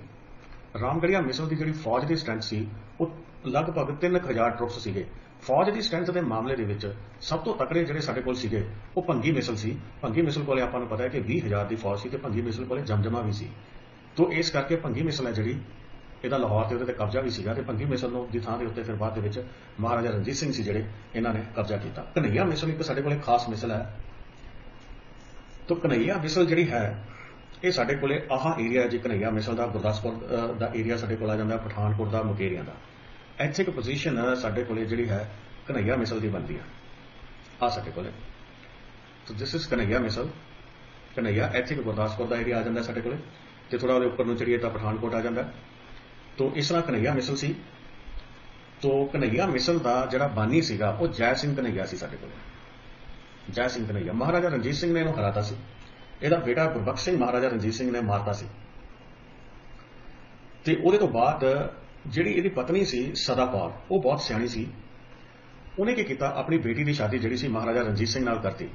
ਰਾਮਗੜੀਆ ਮਿਸਲ ਦੀ ਜਿਹੜੀ ਫੌਜ ਦੀ ਸਟਰੈਂਥ ਸੀ ਉਹ ਲਗਭਗ 3000 ਟਰੁੱਪਸ ਸੀਗੇ। ਫੌਜ ਦੀ ਸਟਰੈਂਥ ਦੇ ਮਾਮਲੇ ਦੇ ਵਿੱਚ ਸਭ ਤੋਂ ਤਕੜੇ ਜਿਹੜੇ ਸਾਡੇ ਕੋਲ ਸੀਗੇ ਉਹ ਭੰਗੀ ਮਿਸਲ ਸੀ। ਭੰਗੀ ਮਿਸਲ ਕੋਲੇ ਆਪਾਂ ਨੂੰ ਪਤਾ ਹੈ ਕਿ 20,000 ਦੀ ਫੌਜ ਸੀ ਤੇ ਭੰਗੀ ਮਿਸਲ ਕੋਲੇ ਜਮਜਮਾ ਵੀ ਸੀ। ਤੋ ਇਸ ਕਰਕੇ ਭੰਗੀ ਮਿਸਲ ਹੈ ਜਿਹੜੀ, ਇਹਦਾ ਲਾਹੌਰ ਤੇ ਉਹਦੇ ਤੇ ਕਬਜ਼ਾ ਵੀ ਸੀਗਾ ਤੇ ਭੰਗੀ ਮਿਸਲ ਨੂੰ ਦੀ ਥਾਂ ਦੇ ਉੱਤੇ ਫਿਰ ਬਾਅਦ ਦੇ ਵਿੱਚ ਮਹਾਰਾਜਾ ਰਣਜੀਤ ਸਿੰਘ ਸੀ ਜਿਹੜੇ ਇਹਨਾਂ ਨੇ ਕਬਜ਼ਾ ਕੀਤਾ। ਕਨਈਆ ਮਿਸਲ ਇੱਕ ਸਾਡੇ ਕੋਲੇ ਖਾਸ ਮਿਸਲ ਹੈ। ਤੋ ਕਨਈਆ ਮਿਸਲ ਜਿਹੜੀ ਹੈ ਇਹ ਸਾਡੇ ਕੋਲੇ ਆਹ ਏਰੀਆ ਜੀ, ਕਨਈਆ ਮਿਸਲ ਦਾ ਗੁਰਦਾਸਪੁਰ ਦਾ ਏਰੀਆ ਸਾਡੇ ਕੋਲ ਆ ਜਾਂਦਾ, ਪਠਾਨਕੋਟ ਦਾ, ਮੁਕੇਰੀਆਂ ਦਾ। ਇੱਥੇ ਇੱਕ ਪੋਜੀਸ਼ਨ ਸਾਡੇ ਕੋਲੇ ਜਿਹੜੀ ਹੈ ਕਨਈਆ ਮਿਸਲ ਦੀ ਬਣਦੀ ਆ ਸਾਡੇ ਕੋਲੇ। ਤੋ ਦਿਸ ਇਜ਼ ਕਨਈਆ ਮਿਸਲ। ਕਨਈਆ ਇੱਥੇ ਗੁਰਦਾਸਪੁਰ ਦਾ ਏਰੀਆ ਆ ਜਾਂਦਾ ਸਾਡੇ ਕੋਲੇ ਤੇ ਥੋੜਾ ਉਹਦੇ ਉੱਪਰ ਨੂੰ ਚੜੀਏ ਤਾਂ ਪਠਾਨਕੋਟ ਆ ਜਾਂਦਾ। ਤੋ ਇਸ ਤਰ੍ਹਾਂ ਕਨਈਆ ਮਿਸਲ ਸੀ। ਤੋ ਕਨਈਆ ਮਿਸਲ ਦਾ ਜਿਹੜਾ ਬਾਨੀ ਸੀਗਾ ਉਹ ਜੈ ਸਿੰਘ ਕਨਈਆ ਸੀ ਸਾਡੇ ਕੋਲੇ। ਜੈ ਸਿੰਘ ਕਨਈਆ ਮਹਾਰਾਜਾ ਰਣਜੀਤ ਸਿੰਘ ਨੇ ਇਹਨੂੰ ਹਰਾਤਾ ਸੀ। ਇਹਦਾ ਬੇਟਾ ਗੁਰਬਖਸ਼ ਸਿੰਘ ਮਹਾਰਾਜਾ ਰਣਜੀਤ ਸਿੰਘ ਨੇ ਮਾਰਤਾ ਸੀ ਤੇ ਉਹਦੇ ਤੋਂ ਬਾਅਦ ਜਿਹੜੀ ਇਹਦੀ ਪਤਨੀ ਸੀ ਸਦਾ ਕੌਰ, ਉਹ ਬਹੁਤ ਸਿਆਣੀ ਸੀ। ਉਹਨੇ ਕੀ ਕੀਤਾ, ਆਪਣੀ ਬੇਟੀ ਦੀ ਸ਼ਾਦੀ ਜਿਹੜੀ ਸੀ ਮਹਾਰਾਜਾ ਰਣਜੀਤ ਸਿੰਘ ਨਾਲ ਕਰਤੀ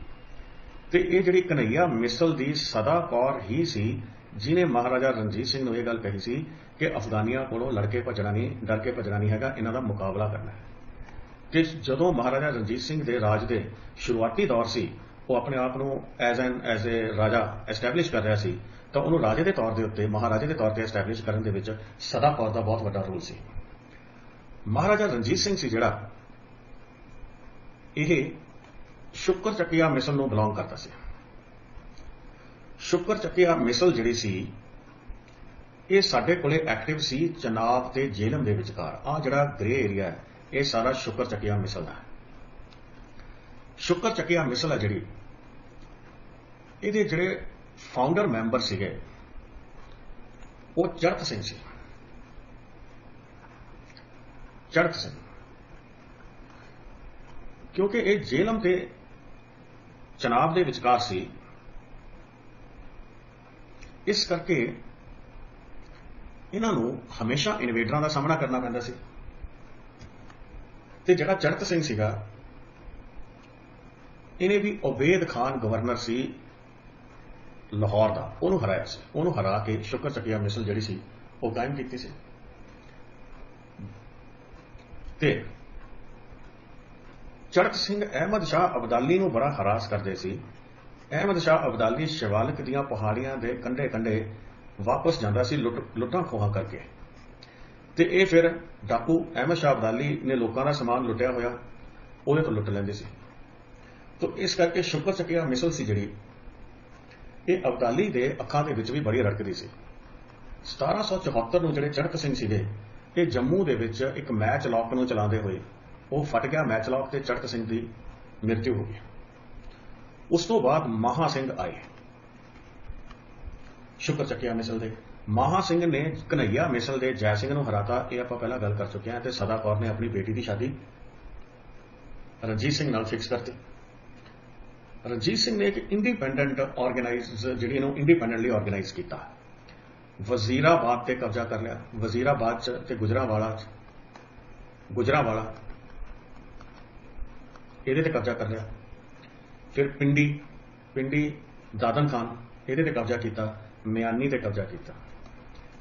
ਤੇ ਇਹ ਜਿਹੜੀ ਕਨਈਆ ਮਿਸਲ ਦੀ ਸਦਾ ਕੌਰ ਹੀ ਸੀ ਜਿਹਨੇ ਮਹਾਰਾਜਾ ਰਣਜੀਤ ਸਿੰਘ ਨੂੰ ਇਹ ਗੱਲ ਕਹੀ ਸੀ ਕਿ ਅਫਗਾਨੀਆਂ ਕੋਲੋਂ ਲੜ ਕੇ ਭੱਜਣਾ ਨਹੀਂ, ਡਰ ਕੇ ਭੱਜਣਾ ਨਹੀਂ ਹੈਗਾ, ਇਹਨਾਂ ਦਾ ਮੁਕਾਬਲਾ ਕਰਨਾ ਹੈ। ਕਿ ਜਦੋਂ ਮਹਾਰਾਜਾ ਰਣਜੀਤ ਸਿੰਘ ਦੇ ਰਾਜ ਦੇ ਸ਼ੁਰੂਆਤੀ ਦੌਰ ਸੀ, ਉਹ ਆਪਣੇ ਆਪ ਨੂੰ ਐਜ਼ ਏ ਰਾਜਾ ਐਸਟੈਬਲਿਸ਼ ਕਰ ਰਿਹਾ ਸੀ, ਤਾਂ ਉਹਨੂੰ ਰਾਜੇ ਦੇ ਤੌਰ ਦੇ ਉੱਤੇ, ਮਹਾਰਾਜੇ ਦੇ ਤੌਰ ਤੇ ਐਸਟੈਬਲਿਸ਼ ਕਰਨ ਦੇ ਵਿੱਚ ਸਦਾ ਕੌਰ ਦਾ ਬਹੁਤ ਵੱਡਾ ਰੋਲ ਸੀ। ਮਹਾਰਾਜਾ ਰਣਜੀਤ ਸਿੰਘ ਸੀ ਜਿਹੜਾ, ਇਹ ਸ਼ੁਕਰ ਚੱਕੀਆ ਮਿਸਲ ਨੂੰ ਬਿਲੋਂਗ ਕਰਦਾ ਸੀ। ਸ਼ੁਕਰ ਚੱਕੀਆ ਮਿਸਲ ਜਿਹੜੀ ਸੀ ਇਹ ਸਾਡੇ ਕੋਲੇ ਐਕਟਿਵ ਸੀ ਚਨਾਬ ਤੇ ਜੇਹਲਮ ਦੇ ਵਿਚਕਾਰ। ਆਹ ਜਿਹੜਾ ਗ੍ਰੇ ਏਰੀਆ ਹੈ ਇਹ ਸਾਰਾ ਸ਼ੁਕਰ ਚੱਕੀਆ ਮਿਸਲ ਦਾ ਹੈ। ਸ਼ੁਕਰ ਚੱਕੀਆ ਮਿਸਲ ਹੈ ਜਿਹੜੀ, ਇਹਦੇ ਜਿਹੜੇ ਫਾਊਂਡਰ ਮੈਂਬਰ ਸੀਗੇ ਉਹ ਚੜਤ ਸਿੰਘ ਸੀ। ਚੜਤ ਸਿੰਘ, ਕਿਉਂਕਿ ਇਹ ਜੇਹਲਮ ਤੇ ਚਨਾਬ ਦੇ ਵਿਚਕਾਰ ਸੀ, ਇਸ ਕਰਕੇ ਇਹਨਾਂ ਨੂੰ ਹਮੇਸ਼ਾ ਇਨਵੇਡਰਾਂ ਦਾ ਸਾਹਮਣਾ ਕਰਨਾ ਪੈਂਦਾ ਸੀ। ਤੇ ਜਿਹੜਾ ਚੜਤ ਸਿੰਘ ਸੀਗਾ ਇਹਨੇ ਵੀ ਉਬੈਦ ਖਾਨ ਗਵਰਨਰ ਸੀ ਲਾਹੌਰ ਦਾ, ਉਹਨੂੰ ਹਰਾਇਆ ਸੀ। ਉਹਨੂੰ ਹਰਾ ਕੇ ਸ਼ੁਕਰ ਚੱਕੀਆ ਮਿਸਲ ਜਿਹੜੀ ਸੀ ਉਹ ਕਾਇਮ ਕੀਤੀ ਸੀ। ਤੇ ਚੜਕ ਸਿੰਘ ਅਹਿਮਦ ਸ਼ਾਹ ਅਬਦਾਲੀ ਨੂੰ ਬੜਾ ਹਰਾਸ ਕਰਦੇ ਸੀ। ਅਹਿਮਦ ਸ਼ਾਹ ਅਬਦਾਲੀ ਸ਼ਿਵਾਲਿਕ ਦੀਆਂ ਪਹਾੜੀਆਂ ਦੇ ਕੰਢੇ ਕੰਢੇ ਵਾਪਸ ਜਾਂਦਾ ਸੀ ਲੁੱਟਾਂ ਖੋਹਾਂ ਕਰਕੇ। ਤੇ ਇਹ ਫਿਰ ਡਾਕੂ ਅਹਿਮਦ ਸ਼ਾਹ ਅਬਦਾਲੀ ਨੇ ਲੋਕਾਂ ਦਾ ਸਮਾਨ ਲੁੱਟਿਆ ਹੋਇਆ ਉਹਦੇ ਤੋਂ ਲੁੱਟ ਲੈਂਦੇ ਸੀ। ਤਾਂ ਇਸ ਕਰਕੇ ਸ਼ੁਕਰ ਚੱਕਿਆ ਮਿਸਲ ਸੀ ਜਿਹੜੀ, ਇਹ ਅਬਦਾਲੀ ਦੇ ਅੱਖਾਂ ਦੇ ਵਿੱਚ ਵੀ ਬੜੀ ਰੜਕਦੀ ਸੀ। 1774 ਨੂੰ ਜਿਹੜੇ ਚੜਕ ਸਿੰਘ ਸੀਗੇ, ਇਹ ਜੰਮੂ ਦੇ ਵਿੱਚ ਇੱਕ ਮੈਚ ਲੌਕ ਨੂੰ ਚਲਾਉਂਦੇ ਹੋਏ ਉਹ ਫਟ ਗਿਆ ਮੈਚ ਲੌਕ ਤੇ ਚੜਕ ਸਿੰਘ ਦੀ ਮ੍ਰਿਤੂ ਹੋ ਗਈ। ਉਸ ਤੋਂ ਬਾਅਦ ਮਹਾ ਸਿੰਘ ਆਏ ਸ਼ੁਕਰ ਚੱਕਿਆ ਮਿਸਲ ਦੇ। ਮਹਾ ਸਿੰਘ ਨੇ ਕਨਈਆ ਮਿਸਲ ਦੇ ਜੈ ਸਿੰਘ ਨੂੰ ਹਰਾਤਾ, ਇਹ ਆਪਾਂ ਪਹਿਲਾਂ ਗੱਲ ਕਰ ਚੁੱਕੇ ਹਾਂ। ਤੇ ਸਦਾ ਕੌਰ ਨੇ ਆਪਣੀ ਬੇਟੀ ਦੀ ਸ਼ਾਦੀ ਰਣਜੀਤ ਸਿੰਘ ਨਾਲ ਫਿਕਸ ਕਰਤੀ। ਰਣਜੀਤ ਸਿੰਘ ਨੇ ਇੱਕ ਇੰਡੀਪੈਂਡੈਂਟ ਜਿਹੜੀ ਇਹਨੂੰ ਇੰਡੀਪੈਂਡੈਂਟਲੀ ਆਰਗੇਨਾਈਜ਼ ਕੀਤਾ। ਵਜ਼ੀਰਾਬਾਦ ਤੇ ਕਬਜ਼ਾ ਕਰ ਲਿਆ, ਵਜ਼ੀਰਾਬਾਦ ਚ ਤੇ ਗੁਜਰਾਵਾਲਾ ਇਹਦੇ ਤੇ ਕਬਜ਼ਾ ਕਰ ਲਿਆ। ਫਿਰ ਪਿੰਡੀ ਦਾਦਨ ਖਾਨ ਇਹਦੇ ਤੇ ਕਬਜ਼ਾ ਕੀਤਾ, ਮਿਆਨੀ ਤੇ ਕਬਜ਼ਾ ਕੀਤਾ।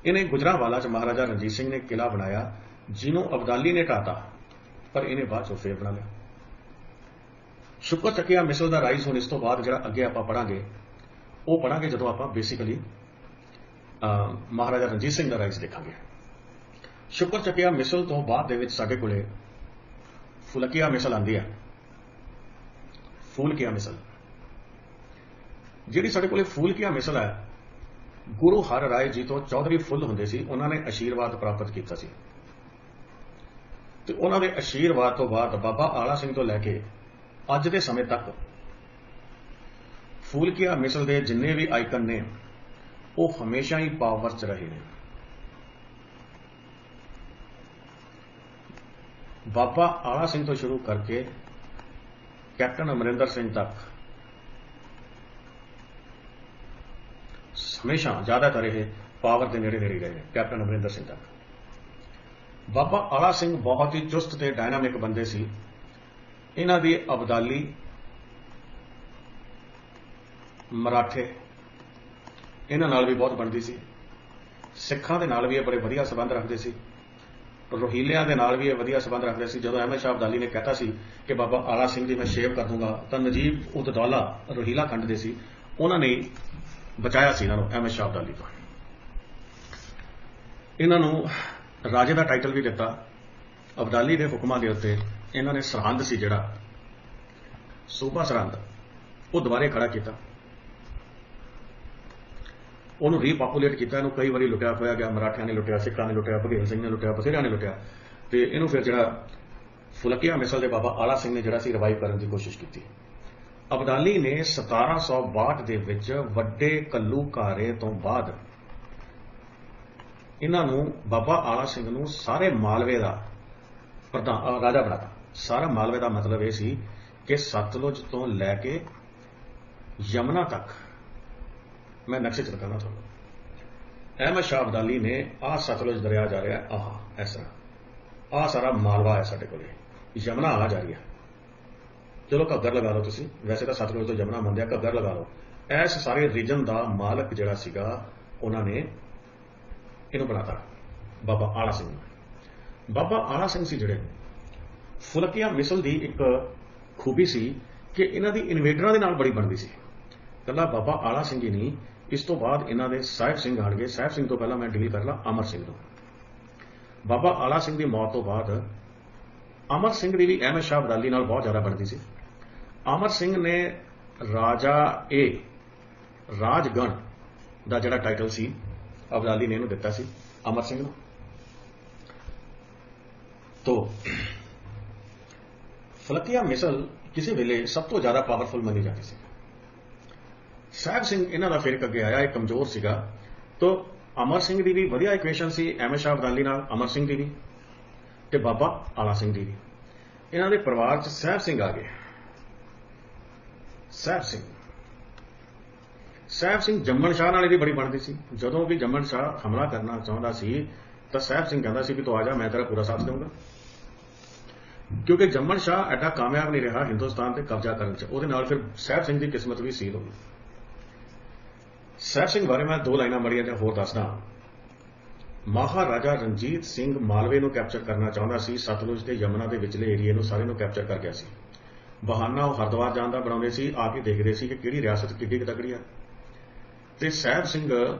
ਇਹਨੇ ਗੁਜਰਾਵਾਲਾ ਚ ਮਹਾਰਾਜਾ ਰਣਜੀਤ ਸਿੰਘ ਨੇ ਕਿਲਾ ਬਣਾਇਆ ਜਿਹਨੂੰ ਅਬਦਾਲੀ ਨੇ ਢਾਤਾ, ਪਰ ਇਹਨੇ ਬਾਅਦ ਚੋਂ ਫੇਰ ਬਣਾ ਲਿਆ। ਸ਼ੁਕਰ ਚੱਕਿਆ ਮਿਸਲ ਦਾ ਰਾਈਜ਼ ਹੁਣ ਇਸ ਤੋਂ ਬਾਅਦ ਜਿਹੜਾ ਅੱਗੇ ਆਪਾਂ ਪੜਾਂਗੇ ਉਹ ਪੜਾਂਗੇ ਜਦੋਂ ਆਪਾਂ ਬੇਸਿਕਲੀ ਮਹਾਰਾਜਾ ਰਣਜੀਤ ਸਿੰਘ ਦਾ ਰਾਈਜ਼ ਦੇਖਾਂਗੇ। ਸ਼ੁਕਰ ਚੱਕਿਆ ਮਿਸਲ ਤੋਂ ਬਾਅਦ ਦੇ ਵਿੱਚ ਸਾਡੇ ਕੋਲੇ ਫੁਲਕੀਆ ਮਿਸਲ ਆਉਂਦੀ ਹੈ। ਫੂਲਕੀਆ ਮਿਸਲ ਜਿਹੜੀ ਸਾਡੇ ਕੋਲੇ ਫੂਲਕੀਆ ਮਿਸਲ ਹੈ, ਗੁਰੂ ਹਰ ਰਾਏ ਜੀ ਤੋਂ ਚੌਧਰੀ ਫੁੱਲ ਹੁੰਦੇ ਸੀ, ਉਹਨਾਂ ਨੇ ਆਸ਼ੀਰਵਾਦ ਪ੍ਰਾਪਤ ਕੀਤਾ ਸੀ। ਤੇ ਉਹਨਾਂ ਦੇ ਆਸ਼ੀਰਵਾਦ ਤੋਂ ਬਾਅਦ ਬਾਬਾ ਆਲਾ ਸਿੰਘ ਤੋਂ ਲੈ ਕੇ ਅੱਜ ਦੇ ਸਮੇਂ ਤੱਕ ਫੂਲਕੀਆ ਮਿਸਲ ਦੇ ਜਿੰਨੇ ਵੀ ਆਈਕਨ ਨੇ ਉਹ ਹਮੇਸ਼ਾ ਹੀ ਪਾਵਰ 'ਚ ਰਹੇ ਨੇ। ਬਾਬਾ ਆਲਾ ਸਿੰਘ ਤੋਂ ਸ਼ੁਰੂ ਕਰਕੇ ਕੈਪਟਨ ਅਮਰਿੰਦਰ ਸਿੰਘ ਤੱਕ ਹਮੇਸ਼ਾ ਜ਼ਿਆਦਾਤਰ ਇਹ ਪਾਵਰ ਦੇ ਨੇੜੇ ਨੇੜੇ ਰਹੇ ਨੇ। ਕੈਪਟਨ ਅਮਰਿੰਦਰ ਸਿੰਘ ਤੱਕ ਬਾਬਾ ਆਲਾ ਸਿੰਘ ਬਹੁਤ ਹੀ ਚੁਸਤ ਤੇ ਡਾਇਨਾਮਿਕ ਬੰਦੇ ਸੀ। ਇਹਨਾਂ ਦੀ ਅਬਦਾਲੀ, ਮਰਾਠੇ ਇਹਨਾਂ ਨਾਲ ਵੀ ਬਹੁਤ ਬਣਦੀ ਸੀ। ਸਿੱਖਾਂ ਦੇ ਨਾਲ ਵੀ ਇਹ ਬੜੇ ਵਧੀਆ ਸਬੰਧ ਰੱਖਦੇ ਸੀ। ਰੋਹੀਲਿਆਂ ਦੇ ਨਾਲ ਵੀ ਇਹ ਵਧੀਆ ਸਬੰਧ ਰੱਖਦੇ ਸੀ। ਜਦੋਂ ਅਹਿਮਦ ਸ਼ਾਹ ਅਬਦਾਲੀ ਨੇ ਕਹਿਤਾ ਸੀ ਕਿ ਬਾਬਾ ਆਲਾ ਸਿੰਘ ਦੀ ਮੈਂ ਸ਼ੇਵ ਕਰ ਦੂੰਗਾ, ਤਾਂ ਨਜੀਬ ਉਦ ਦੌਲਾ ਰੋਹੀਲਾ ਖੰਡ ਦੇ ਸੀ, ਉਹਨਾਂ ਨੇ ਬਚਾਇਆ ਸੀ ਇਹਨਾਂ ਨੂੰ ਅਹਿਮਦ ਸ਼ਾਹ ਅਬਦਾਲੀ ਤੋਂ। ਇਹਨਾਂ ਨੂੰ ਰਾਜੇ ਦਾ ਟਾਈਟਲ ਵੀ ਦਿੱਤਾ। ਅਬਦਾਲੀ ਦੇ ਹੁਕਮਾਂ ਦੇ ਉੱਤੇ ਇਹਨਾਂ ਨੇ ਸਰਹੰਦ ਸੀ ਜਿਹੜਾ ਸੂਬਾ ਸਰਹੰਦ, ਉਹ ਦੁਬਾਰੇ ਖੜਾ ਕੀਤਾ, ਉਹਨੂੰ ਰੀਪਾਪੂਲੇਟ ਕੀਤਾ। ਇਹਨੂੰ ਕਈ ਵਾਰੀ ਲੁੱਟਿਆ ਖੋਇਆ ਗਿਆ, ਮਰਾਠਿਆਂ ਨੇ ਲੁੱਟਿਆ, ਸਿੱਖਾਂ ਨੇ ਲੁੱਟਿਆ, ਭਗੇਲ ਸਿੰਘ ਨੇ ਲੁੱਟਿਆ, ਬਥੇਰਿਆਂ ਨੇ ਲੁੱਟਿਆ। ਤੇ ਇਹਨੂੰ ਫਿਰ ਜਿਹੜਾ ਫੁਲਕੀਆ ਮਿਸਲ ਦੇ ਬਾਬਾ ਆਲਾ ਸਿੰਘ ਨੇ ਜਿਹੜਾ ਸੀ ਰਿਵਾਈਵ ਕਰਨ ਦੀ ਕੋਸ਼ਿਸ਼ ਕੀਤੀ। ਅਬਦਾਲੀ ਨੇ 1762 ਦੇ ਵਿੱਚ ਵੱਡੇ ਕੱਲੂਕਾਰੇ ਤੋਂ ਬਾਅਦ ਇਹਨਾਂ ਨੂੰ ਬਾਬਾ ਆਲਾ ਸਿੰਘ ਨੂੰ ਸਾਰੇ ਮਾਲਵੇ ਦਾ ਰਾਜਾ ਬਣਾਤਾ। ਸਾਰਾ ਮਾਲਵੇ ਦਾ ਮਤਲਬ ਇਹ ਸੀ ਕਿ ਸਤਲੁਜ ਤੋਂ ਲੈ ਕੇ ਯਮੁਨਾ ਤੱਕ, ਮੈਂ ਨਕਸ਼ੇ ਚ ਦਿਖਾਉਣਾ ਤੁਹਾਨੂੰ। ਅਹਿਮਦ ਸ਼ਾਹ ਅਬਦਾਲੀ ਨੇ ਆਹ ਸਤਲੁਜ ਦਰਿਆ ਜਾ ਰਿਹਾ, ਆਹ ਇਸ ਤਰ੍ਹਾਂ ਆਹ ਸਾਰਾ ਮਾਲਵਾ ਹੈ ਸਾਡੇ ਕੋਲੇ, ਯਮੁਨਾ ਆ ਜਾ ਰਹੀ ਹੈ। ਚਲੋ ਘੱਗਰ ਲਗਾ ਲਓ ਤੁਸੀਂ, ਵੈਸੇ ਤਾਂ ਸਤਲੁਜ ਤੋਂ ਯਮੁਨਾ ਮੰਨਦੇ ਆ, ਘੱਗਰ ਲਗਾ ਲਓ। ਇਸ ਸਾਰੇ ਰੀਜਨ ਦਾ ਮਾਲਕ ਜਿਹੜਾ ਸੀਗਾ ਉਹਨਾਂ ਨੇ ਇਹਨੂੰ ਬਣਾਤਾ ਬਾਬਾ ਆਲਾ ਸਿੰਘ ਨੂੰ। ਬਾਬਾ ਆਲਾ ਸਿੰਘ ਸੀ ਜਿਹੜੇ ਫੁਲਕੀਆ ਮਿਸਲ ਦੀ ਇੱਕ ਖੂਬੀ ਸੀ ਕਿ ਇਹਨਾਂ ਦੀ ਇਨਵੇਡਰਾਂ ਦੇ ਨਾਲ ਬੜੀ ਬਣਦੀ ਸੀ। ਇਕੱਲਾ ਬਾਬਾ ਆਲਾ ਸਿੰਘ ਹੀ ਨਹੀਂ, ਇਸ ਤੋਂ ਬਾਅਦ ਇਹਨਾਂ ਦੇ ਸਾਹਿਬ ਸਿੰਘ ਆਣਗੇ। ਸਾਹਿਬ ਸਿੰਘ ਤੋਂ ਪਹਿਲਾਂ ਮੈਂ ਡੀਲ ਕਰ ਲਾਂ ਅਮਰ ਸਿੰਘ ਨੂੰ। ਬਾਬਾ ਆਲਾ ਸਿੰਘ ਦੀ ਮੌਤ ਤੋਂ ਬਾਅਦ ਅਮਰ ਸਿੰਘ ਦੀ ਵੀ ਅਹਿਮਦ ਸ਼ਾਹ ਅਬਦਾਲੀ ਨਾਲ ਬਹੁਤ ਜ਼ਿਆਦਾ ਬਣਦੀ ਸੀ। ਅਮਰ ਸਿੰਘ ਨੇ ਰਾਜਗਣ ਦਾ ਜਿਹੜਾ ਟਾਈਟਲ ਸੀ ਅਬਦਾਲੀ ਨੇ ਇਹਨੂੰ ਦਿੱਤਾ ਸੀ ਅਮਰ ਸਿੰਘ ਨੂੰ। ਤੋ ਫੁਲਕੀਆ ਮਿਸਲ ਕਿਸੇ ਵੇਲੇ ਸਭ ਤੋਂ ਜ਼ਿਆਦਾ ਪਾਵਰਫੁਲ ਮੰਨੀ ਜਾਂਦੀ ਸੀ। ਸਾਹਿਬ ਸਿੰਘ ਇਹਨਾਂ ਦਾ ਫਿਰ ਅੱਗੇ ਆਇਆ, ਇਹ ਕਮਜ਼ੋਰ ਸੀਗਾ। ਤੋ ਅਮਰ ਸਿੰਘ ਦੀ ਵੀ ਵਧੀਆ ਇਕੁਏਸ਼ਨ ਸੀ ਅਹਿਮਦ ਸ਼ਾਹ ਅਬਦਾਲੀ ਨਾਲ, ਅਮਰ ਸਿੰਘ ਦੀ ਵੀ ਤੇ ਬਾਬਾ ਆਲਾ ਸਿੰਘ ਦੀ ਵੀ। ਇਹਨਾਂ ਦੇ ਪਰਿਵਾਰ 'ਚ ਸਾਹਿਬ ਸਿੰਘ ਆ ਗਏ। ਸਾਹਿਬ ਸਿੰਘ ਜੰਮਣ ਸ਼ਾਹ ਨਾਲ ਇਹਦੀ ਬੜੀ ਬਣਦੀ ਸੀ। ਜਦੋਂ ਵੀ ਜੰਮਣ ਸ਼ਾਹ ਹਮਲਾ ਕਰਨਾ ਚਾਹੁੰਦਾ ਸੀ ਤਾਂ ਸਾਹਿਬ ਸਿੰਘ ਕਹਿੰਦਾ ਸੀ ਕਿ ਤੂੰ ਆ ਜਾ, ਮੈਂ ਤੇਰਾ ਪੂਰਾ ਸਾਥ ਦੇਵਾਂਗਾ। ਕਿਉਂਕਿ ਜੰਮਣ ਸ਼ਾਹ ਐਡਾ ਕਾਮਯਾਬ ਨਹੀਂ ਰਿਹਾ ਹਿੰਦੁਸਤਾਨ ਤੇ ਕਬਜ਼ਾ ਕਰਨ 'ਚ, ਉਹਦੇ ਨਾਲ ਫਿਰ ਸਾਹਿਬ ਸਿੰਘ ਦੀ ਕਿਸਮਤ ਵੀ ਸੀਲ ਹੋ ਗਈ। ਸਾਹਿਬ ਸਿੰਘ ਬਾਰੇ ਮੈਂ ਦੋ ਲਾਈਨਾਂ ਮੜੀਆਂ ਜਾਂ ਹੋਰ ਦੱਸਦਾ। ਮਹਾਰਾਜਾ ਰਣਜੀਤ ਸਿੰਘ ਮਾਲਵੇ ਨੂੰ ਕੈਪਚਰ ਕਰਨਾ ਚਾਹੁੰਦਾ ਸੀ। ਸਤਲੁਜ ਤੇ ਯਮੁਨਾ ਦੇ ਵਿਚਲੇ ਏਰੀਏ ਨੂੰ ਸਾਰੇ ਨੂੰ ਕੈਪਚਰ ਕਰ ਗਿਆ ਸੀ। ਬਹਾਨਾ ਉਹ ਹਰਿਦੁਆਰ ਜਾਣ ਦਾ ਬਣਾਉਂਦੇ ਸੀ, ਆ ਕੇ ਦੇਖਦੇ ਸੀ ਕਿ ਕਿਹੜੀ ਰਿਆਸਤ ਕਿੱਡੀ ਤਕੜੀ ਆ। ਤੇ ਸਾਹਿਬ ਸਿੰਘ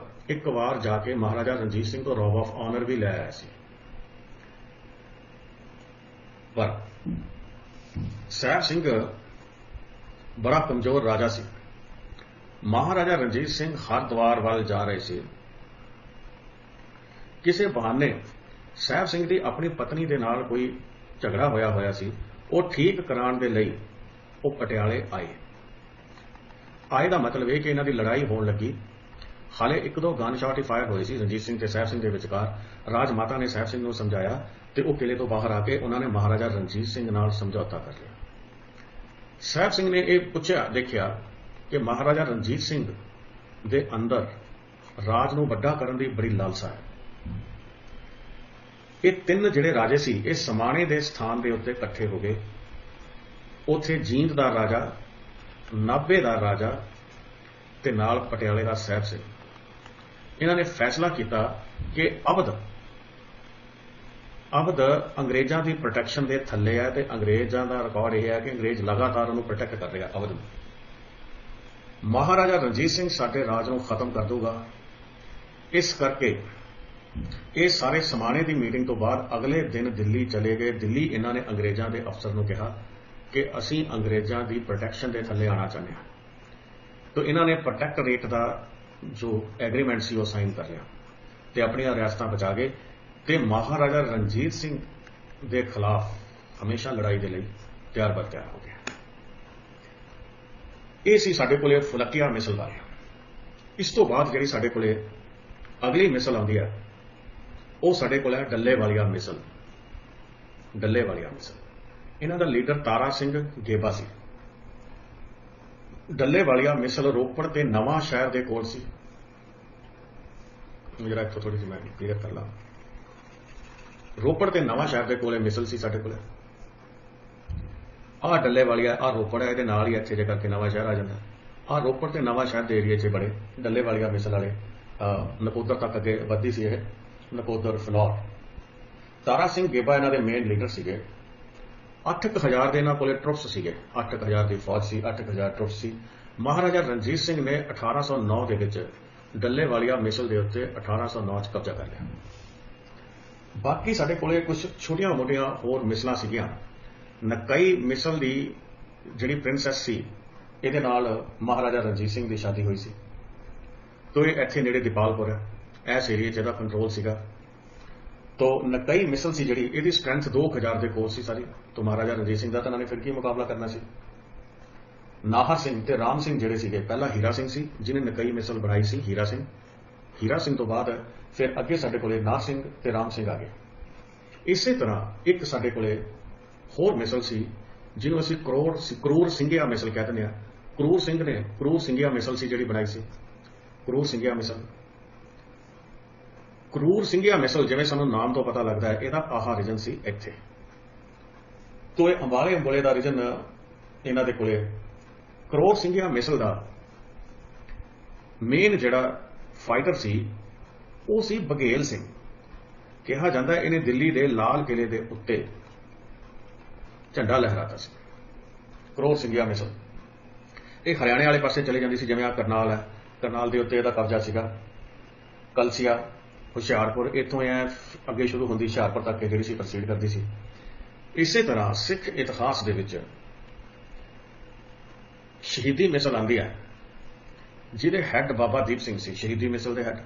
ਇੱਕ ਵਾਰ ਜਾ ਕੇ ਮਹਾਰਾਜਾ ਰਣਜੀਤ ਸਿੰਘ ਤੋਂ ਰੋਬ ਆਫ ਆਨਰ ਵੀ ਲੈ ਆਇਆ ਸੀ। ਪਰ ਸਾਹਿਬ ਸਿੰਘ ਬੜਾ ਕਮਜ਼ੋਰ ਰਾਜਾ ਸੀ। ਮਹਾਰਾਜਾ ਰਣਜੀਤ ਸਿੰਘ ਹਰਿਦੁਆਰ ਵੱਲ ਜਾ ਰਹੇ ਸੀ। ਕਿਸੇ ਬਹਾਨੇ ਸਾਹਿਬ ਸਿੰਘ ਦੀ ਆਪਣੀ ਪਤਨੀ ਦੇ ਨਾਲ ਕੋਈ ਝਗੜਾ ਹੋਇਆ ਸੀ। ਉਹ ਠੀਕ ਕਰਾਉਣ ਦੇ ਲਈ ਉਹ ਪਟਿਆਲੇ ਆਏ ਦਾ ਮਤਲਬ ਇਹ ਕਿ ਇਹਨਾਂ ਦੀ ਲੜਾਈ ਹੋਣ ਲੱਗੀ। ਹਾਲੇ ਇੱਕ ਦੋ ਗਨ ਸ਼ਾਟ ਹੀ ਫਾਇਰ ਹੋਏ ਸੀ ਰਣਜੀਤ ਸਿੰਘ ਤੇ ਸਾਹਿਬ ਸਿੰਘ ਦੇ ਵਿਚਕਾਰ। ਰਾਜ ਮਾਤਾ ਨੇ ਸਾਹਿਬ ਸਿੰਘ ਨੂੰ ਸਮਝਾਇਆ ਤੇ ਉਹ ਕਿਲੇ ਤੋਂ ਬਾਹਰ ਆ ਕੇ ਉਹਨਾਂ ਨੇ ਮਹਾਰਾਜਾ ਰਣਜੀਤ ਸਿੰਘ ਨਾਲ ਸਮਝੌਤਾ ਕਰ ਲਿਆ। ਸਾਹਿਬ ਸਿੰਘ ਨੇ ਇਹ ਦੇਖਿਆ ਕਿ ਮਹਾਰਾਜਾ ਰਣਜੀਤ ਸਿੰਘ ਦੇ ਅੰਦਰ ਰਾਜ ਨੂੰ ਵੱਡਾ ਕਰਨ ਦੀ ਬੜੀ ਲਾਲਸਾ ਹੈ। ਇਹ ਤਿੰਨ ਜਿਹੜੇ ਰਾਜੇ ਸੀ ਇਹ ਸਮਾਣੇ ਦੇ ਸਥਾਨ ਦੇ ਉੱਤੇ ਇਕੱਠੇ ਹੋ ਗਏ। ਉੱਥੇ ਜੀਂਦ ਦਾ ਰਾਜਾ, ਨਾਭੇ ਦਾ ਰਾਜਾ ਤੇ ਨਾਲ ਪਟਿਆਲੇ ਦਾ ਸਾਹਿਬ ਸਿੰਘ। ਇਹਨਾਂ ਨੇ ਫੈਸਲਾ ਕੀਤਾ ਕਿ ਅਵਧ ਅੰਗਰੇਜ਼ਾਂ ਦੀ ਪ੍ਰੋਟੈਕਸ਼ਨ ਦੇ ਥੱਲੇ ਹੈ ਤੇ ਅੰਗਰੇਜ਼ਾਂ ਦਾ ਰਿਕਾਰਡ ਇਹ ਹੈ ਕਿ ਅੰਗਰੇਜ਼ ਲਗਾਤਾਰ ਉਹਨੂੰ ਪ੍ਰੋਟੈਕਟ ਕਰ ਰਿਹਾ ਅਵਧ ਨੂੰ। ਮਹਾਰਾਜਾ ਰਣਜੀਤ ਸਿੰਘ ਸਾਡੇ ਰਾਜ ਨੂੰ ਖਤਮ ਕਰ ਦੂਗਾ। ਇਸ ਕਰਕੇ ਇਹ ਸਾਰੇ ਸਮਾਣੇ ਦੀ ਮੀਟਿੰਗ ਤੋਂ ਬਾਅਦ ਅਗਲੇ ਦਿਨ ਦਿੱਲੀ ਚਲੇ ਗਏ। ਦਿੱਲੀ ਇਹਨਾਂ ਨੇ ਅੰਗਰੇਜ਼ਾਂ ਦੇ ਅਫਸਰ ਨੂੰ ਕਿਹਾ ਕਿ ਅਸੀਂ ਅੰਗਰੇਜ਼ਾਂ ਦੀ ਪ੍ਰੋਟੈਕਸ਼ਨ ਦੇ ਥੱਲੇ ਆਉਣਾ ਚਾਹੁੰਦੇ ਹਾਂ। ਤਾਂ ਇਹਨਾਂ ਨੇ ਪ੍ਰੋਟੈਕਟਰੇਟ ਦਾ ਜੋ ਐਗਰੀਮੈਂਟ ਸੀ ਉਹ ਸਾਈਨ ਕਰ ਲਿਆ ਤੇ ਆਪਣੀਆਂ ਰਿਆਸਤਾਂ ਬਚਾ ਗਏ ਤੇ ਮਹਾਰਾਜਾ ਰਣਜੀਤ ਸਿੰਘ ਦੇ ਖਿਲਾਫ ਹਮੇਸ਼ਾ ਲੜਾਈ ਦੇ ਲਈ ਤਿਆਰ ਹੋ ਗਏ। ਇਹ ਸੀ ਸਾਡੇ ਕੋਲੇ ਫੁਲਕੀਆ ਮਿਸਲ ਬਾਰੇ। ਇਸ ਤੋਂ ਬਾਅਦ ਜਿਹੜੀ ਸਾਡੇ ਕੋਲੇ ਅਗਲੀ ਮਿਸਲ ਆਉਂਦੀ ਹੈ ਉਹ ਸਾਡੇ ਕੋਲ ਹੈ ਡੱਲੇ ਵਾਲੀਆ ਮਿਸਲ। ਇਹਨਾਂ ਦਾ ਲੀਡਰ ਤਾਰਾ ਸਿੰਘ ਗੇਬਾ ਸੀ। ਡੱਲੇ ਵਾਲੀਆ ਮਿਸਲ ਰੋਪੜ ਤੇ ਨਵਾਂ ਸ਼ਹਿਰ ਦੇ ਕੋਲ ਸੀ। ਜਿਹੜਾ ਇੱਥੋਂ ਥੋੜੀ ਜਿਹੀ ਮੈਂ ਕਲੀਅਰ ਕਰ ਲਾਂ। ਰੋਪੜ ਤੇ ਨਵਾਂ ਸ਼ਹਿਰ ਦੇ ਕੋਲੇ ਮਿਸਲ ਸੀ ਸਾਡੇ ਕੋਲੇ। ਆਹ ਡੱਲੇ ਵਾਲੀਆ, ਆਹ ਰੋਪੜ ਹੈ, ਇਹਦੇ ਨਾਲ ਹੀ ਇੱਥੇ ਜੇ ਕਰਕੇ ਨਵਾਂ ਸ਼ਹਿਰ ਆ ਜਾਂਦਾ। ਆਹ ਰੋਪੜ ਤੇ ਨਵਾਂ ਸ਼ਹਿਰ ਦੇ ਏਰੀਏ 'ਚ ਬੜੇ ਡੱਲੇ ਵਾਲੀਆ ਮਿਸਲ ਵਾਲੇ ਨਕੋਦਰ ਤੱਕ ਅੱਗੇ ਵੱਧਦੀ ਸੀ। ਇਹ ਨਕੋਦਰ, ਫਲੌਰ। ਤਾਰਾ ਸਿੰਘ ਗੇਬਾ ਇਹਨਾਂ ਦੇ ਮੇਨ ਲੀਡਰ ਸੀਗੇ। 8,000 ਦੇ ਇਹਨਾਂ ਕੋਲੇ ਟਰੁੱਪਸ ਸੀਗੇ। 8,000 ਦੀ ਫੌਜ ਸੀ, 8,000 ਟਰੁੱਪਸ ਸੀ। ਮਹਾਰਾਜਾ ਰਣਜੀਤ ਸਿੰਘ ਨੇ 1809 ਦੇ ਵਿੱਚ ਡੱਲੇ ਵਾਲੀਆ ਮਿਸਲ ਦੇ ਉੱਤੇ 1809 'ਚ ਕਬਜ਼ਾ ਕਰ ਲਿਆ। ਬਾਕੀ ਸਾਡੇ ਕੋਲੇ ਕੁਝ ਛੋਟੀਆਂ-ਮੋਟੀਆਂ ਹੋਰ ਮਿਸਲਾਂ ਸੀਗੀਆਂ। ਨਕਈ ਮਿਸਲ ਦੀ ਜਿਹੜੀ ਪ੍ਰਿੰਸੈਸ ਸੀ ਇਹਦੇ ਨਾਲ ਮਹਾਰਾਜਾ ਰਣਜੀਤ ਸਿੰਘ ਦੀ ਸ਼ਾਦੀ ਹੋਈ ਸੀ। ਤੋ ਇਹ ਇੱਥੇ ਨੇੜੇ ਦੀਪਾਲਪੁਰ ਹੈ। ਇਸ ਏਰੀਏ 'ਚ ਇਹਦਾ ਕੰਟਰੋਲ ਸੀਗਾ। ਤੋ ਨਕਈ ਮਿਸਲ ਸੀ ਜਿਹੜੀ, ਇਹਦੀ ਸਟਰੈਂਥ 2,000 ਦੇ ਕੋਲ ਸੀ ਸਾਰੀ। ਤੋ ਮਹਾਰਾਜਾ ਰਣਜੀਤ ਸਿੰਘ ਦਾ ਤਾਂ ਇਹਨਾਂ ਨੇ ਫਿਰ ਕੀ ਮੁਕਾਬਲਾ ਕਰਨਾ ਸੀ। ਨਾਹਰ ਸਿੰਘ ਤੇ ਰਾਮ ਸਿੰਘ ਜਿਹੜੇ ਸੀਗੇ, ਪਹਿਲਾਂ ਹੀਰਾ ਸਿੰਘ ਸੀ ਜਿਹਨੇ ਨਕਈ ਮਿਸਲ ਬਣਾਈ ਸੀ। ਹੀਰਾ ਸਿੰਘ ਤੋਂ ਬਾਅਦ ਫਿਰ ਅੱਗੇ ਸਾਡੇ ਕੋਲੇ ਨਾਹਰ ਸਿੰਘ ਤੇ ਰਾਮ ਸਿੰਘ ਆ ਗਏ। ਇਸੇ ਤਰ੍ਹਾਂ ਇੱਕ ਸਾਡੇ ਕੋਲੇ ਹੋਰ ਮਿਸਲ ਸੀ ਜਿਹਨੂੰ ਅਸੀਂ ਕਰੂਰ ਸਿੰਘਿਆ ਮਿਸਲ ਕਹਿ ਦਿੰਦੇ ਹਾਂ। ਕਰੂਰ ਸਿੰਘਿਆ ਮਿਸਲ ਸੀ ਜਿਹੜੀ ਬਣਾਈ ਸੀ। ਕਰੂਰ ਸਿੰਘਿਆ ਮਿਸਲ ਜਿਵੇਂ ਸਾਨੂੰ ਨਾਮ ਤੋਂ ਪਤਾ ਲੱਗਦਾ ਹੈ ਇਹਦਾ ਆਹ ਰੀਜਨ ਸੀ ਇੱਥੇ। ਤੋ ਇਹ ਅੰਬਾਲੇ ਦਾ ਰੀਜਨ ਇਹਨਾਂ ਦੇ ਕੋਲੇ। ਕਰੂਰ ਸਿੰਘਿਆ ਮਿਸਲ ਦਾ ਮੇਨ ਜਿਹੜਾ ਫਾਈਟਰ ਸੀ ਉਹ ਸੀ ਬਘੇਲ ਸਿੰਘ। ਕਿਹਾ ਜਾਂਦਾ ਇਹਨੇ ਦਿੱਲੀ ਦੇ ਲਾਲ ਕਿਲੇ ਦੇ ਉੱਤੇ ਝੰਡਾ ਲਹਿਰਾਤਾ ਸੀ। ਕਰੂਰ ਸਿੰਘਿਆ ਮਿਸਲ ਇਹ ਹਰਿਆਣੇ ਵਾਲੇ ਪਾਸੇ ਚਲੇ ਜਾਂਦੀ ਸੀ। ਜਿਵੇਂ ਆ ਕਰਨਾਲ ਹੈ, ਕਰਨਾਲ ਦੇ ਉੱਤੇ ਇਹਦਾ ਕਬਜ਼ਾ ਸੀਗਾ। ਕਲਸੀਆ, ਹੁਸ਼ਿਆਰਪੁਰ, ਇੱਥੋਂ ਇਹ ਅੱਗੇ ਸ਼ੁਰੂ ਹੁੰਦੀ ਹੁਸ਼ਿਆਰਪੁਰ ਤੱਕ ਜਿਹੜੀ ਸੀ ਪ੍ਰੋਸੀਡ ਕਰਦੀ ਸੀ। ਇਸੇ ਤਰ੍ਹਾਂ ਸਿੱਖ ਇਤਿਹਾਸ ਦੇ ਵਿੱਚ ਸ਼ਹੀਦੀ ਮਿਸਲ ਆਉਂਦੀ ਹੈ ਜਿਹਦੇ ਹੈੱਡ ਬਾਬਾ ਦੀਪ ਸਿੰਘ ਸੀ। ਸ਼ਹੀਦੀ ਮਿਸਲ ਦੇ ਹੈੱਡ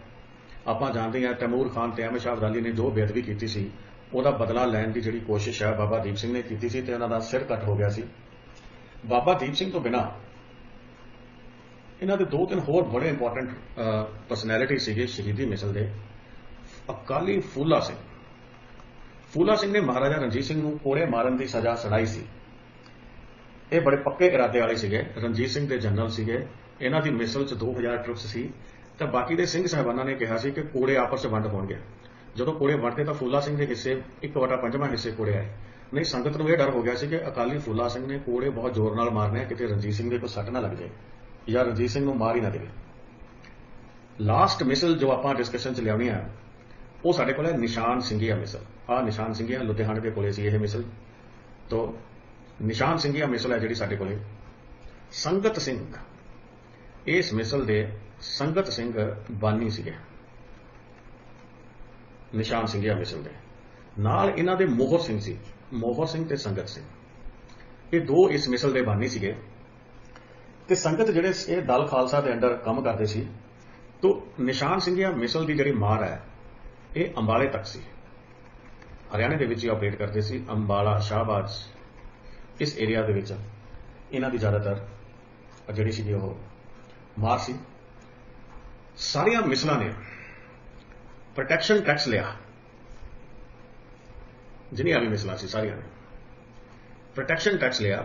ਆਪਾਂ ਜਾਣਦੇ ਹਾਂ ਤੈਮੂਰ ਖਾਨ ਤੇ ਅਹਿਮਦ ਸ਼ਾਹ ਅਬਦਾਲੀ ਨੇ ਜੋ ਬੇਅਦਬੀ ਕੀਤੀ ਸੀ ਉਹਦਾ ਬਦਲਾ ਲੈਣ ਦੀ ਜਿਹੜੀ ਕੋਸ਼ਿਸ਼ ਹੈ ਬਾਬਾ ਦੀਪ ਸਿੰਘ ਨੇ ਕੀਤੀ ਸੀ ਤੇ ਉਹਨਾਂ ਦਾ ਸਿਰ ਕੱਟ ਹੋ ਗਿਆ ਸੀ। ਬਾਬਾ ਦੀਪ ਸਿੰਘ ਤੋਂ ਬਿਨਾਂ ਇਹਨਾਂ ਦੇ 2-3 ਹੋਰ ਬੜੇ ਇੰਪੋਰਟੈਂਟ ਪਰਸਨੈਲਿਟੀ ਸੀਗੇ ਸ਼ਹੀਦੀ ਮਿਸਲ ਦੇ। ਅਕਾਲੀ ਫੂਲਾ ਸਿੰਘ ਨੇ ਮਹਾਰਾਜਾ ਰਣਜੀਤ ਸਿੰਘ ਨੂੰ ਕੋੜੇ ਮਾਰਨ ਦੀ ਸਜ਼ਾ ਸੁਣਾਈ ਸੀ। ਇਹ ਬੜੇ ਪੱਕੇ ਇਰਾਦੇ ਵਾਲੇ ਸੀਗੇ। ਰਣਜੀਤ ਸਿੰਘ ਦੇ ਜਨਰਲ ਸੀਗੇ। ਇਹਨਾਂ ਦੀ ਮਿਸਲ 'ਚ 2,000 ਟਰੁੱਪਸ ਸੀ ਤਾਂ ਬਾਕੀ ਦੇ ਸਿੰਘ ਸਾਹਿਬਾਨਾਂ ਨੇ ਕਿਹਾ ਸੀ ਕਿ ਕੋੜੇ ਆਪਸ 'ਚ ਵੰਡ ਹੋਣਗੇ। ਜਦੋਂ ਕੋੜੇ ਵੰਡਦੇ ਤਾਂ ਫੂਲਾ ਸਿੰਘ ਦੇ ਹਿੱਸੇ 1/5 ਹਿੱਸੇ ਕੋੜੇ ਆਏ। ਨਹੀਂ, ਸੰਗਤ ਨੂੰ ਇਹ ਡਰ ਹੋ ਗਿਆ ਸੀ ਕਿ ਅਕਾਲੀ ਫੂਲਾ ਸਿੰਘ ਨੇ ਕੋੜੇ ਬਹੁਤ ਜ਼ੋਰ ਨਾਲ ਮਾਰਨੇ ਆ, ਕਿਤੇ ਰਣਜੀਤ ਸਿੰਘ ਦੇ ਕੋਈ ਸੱਟ ਨਾ ਲੱਗ ਜਾਏ ਜਾਂ ਰਣਜੀਤ ਸਿੰਘ ਨੂੰ ਮਾਰ ਹੀ ਨਾ ਦੇਵੇ। ਲਾਸਟ ਮਿਸਲ ਜੋ ਆਪਾਂ ਡਿਸਕਸ਼ਨ 'ਚ ਲਿਆਉਣੀ ਆ ਉਹ ਸਾਡੇ ਕੋਲ ਹੈ ਨਿਸ਼ਾਨ ਸਿੰਘੀਆ ਮਿਸਲ। ਆ ਨਿਸ਼ਾਨ ਸਿੰਘੀਆ ਲੁਧਿਆਣੇ ਦੇ ਕੋਲੇ ਸੀ ਇਹ ਮਿਸਲ। ਤੋਂ ਨਿਸ਼ਾਨ ਸਿੰਘੀਆ ਮਿਸਲ ਹੈ ਜਿਹੜੀ ਸਾਡੇ ਕੋਲੇ। ਸੰਗਤ ਸਿੰਘ, ਇਸ ਮਿਸਲ ਦੇ ਸੰਗਤ ਸਿੰਘ ਬਾਨੀ ਸੀਗੇ ਨਿਸ਼ਾਨ ਸਿੰਘੀਆ ਮਿਸਲ ਦੇ। ਨਾਲ ਇਹਨਾਂ ਦੇ ਮੋਹਰ ਸਿੰਘ ਸੀ, ਮੋਹਰ ਸਿੰਘ ਤੇ ਸੰਗਤ ਸਿੰਘ, ਇਹ ਦੋ ਇਸ ਮਿਸਲ ਦੇ ਬਾਨੀ ਸੀਗੇ। ਤੇ ਸੰਗਤ ਜਿਹੜੇ ਇਹ ਦਲ ਖਾਲਸਾ ਦੇ ਅੰਡਰ ਕੰਮ ਕਰਦੇ ਸੀ। ਤੋਂ ਨਿਸ਼ਾਨ ਸਿੰਘੀਆ ਮਿਸਲ ਦੀ ਜਿਹੜੀ ਮਾਰ ਹੈ ਇਹ ਅੰਬਾਲੇ ਤੱਕ ਸੀ, ਹਰਿਆਣੇ ਦੇ ਵਿੱਚ ਹੀ ਆਪਰੇਟ ਕਰਦੇ ਸੀ। ਅੰਬਾਲਾ, ਸ਼ਾਹਬਾਜ਼, ਇਸ ਏਰੀਆ ਦੇ ਵਿੱਚ ਇਹਨਾਂ ਦੀ ਜ਼ਿਆਦਾਤਰ ਜਿਹੜੀ ਸੀ ਉਹ ਮਾਰ ਸੀ। ਸਾਰੀਆਂ ਮਿਸਲਾਂ ਨੇ ਪ੍ਰੋਟੈਕਸ਼ਨ ਟੈਕਸ ਲਿਆ, ਜਿੰਨੀਆਂ ਵੀ ਮਿਸਲਾਂ ਸੀ ਸਾਰੀਆਂ ਨੇ ਪ੍ਰੋਟੈਕਸ਼ਨ ਟੈਕਸ ਲਿਆ।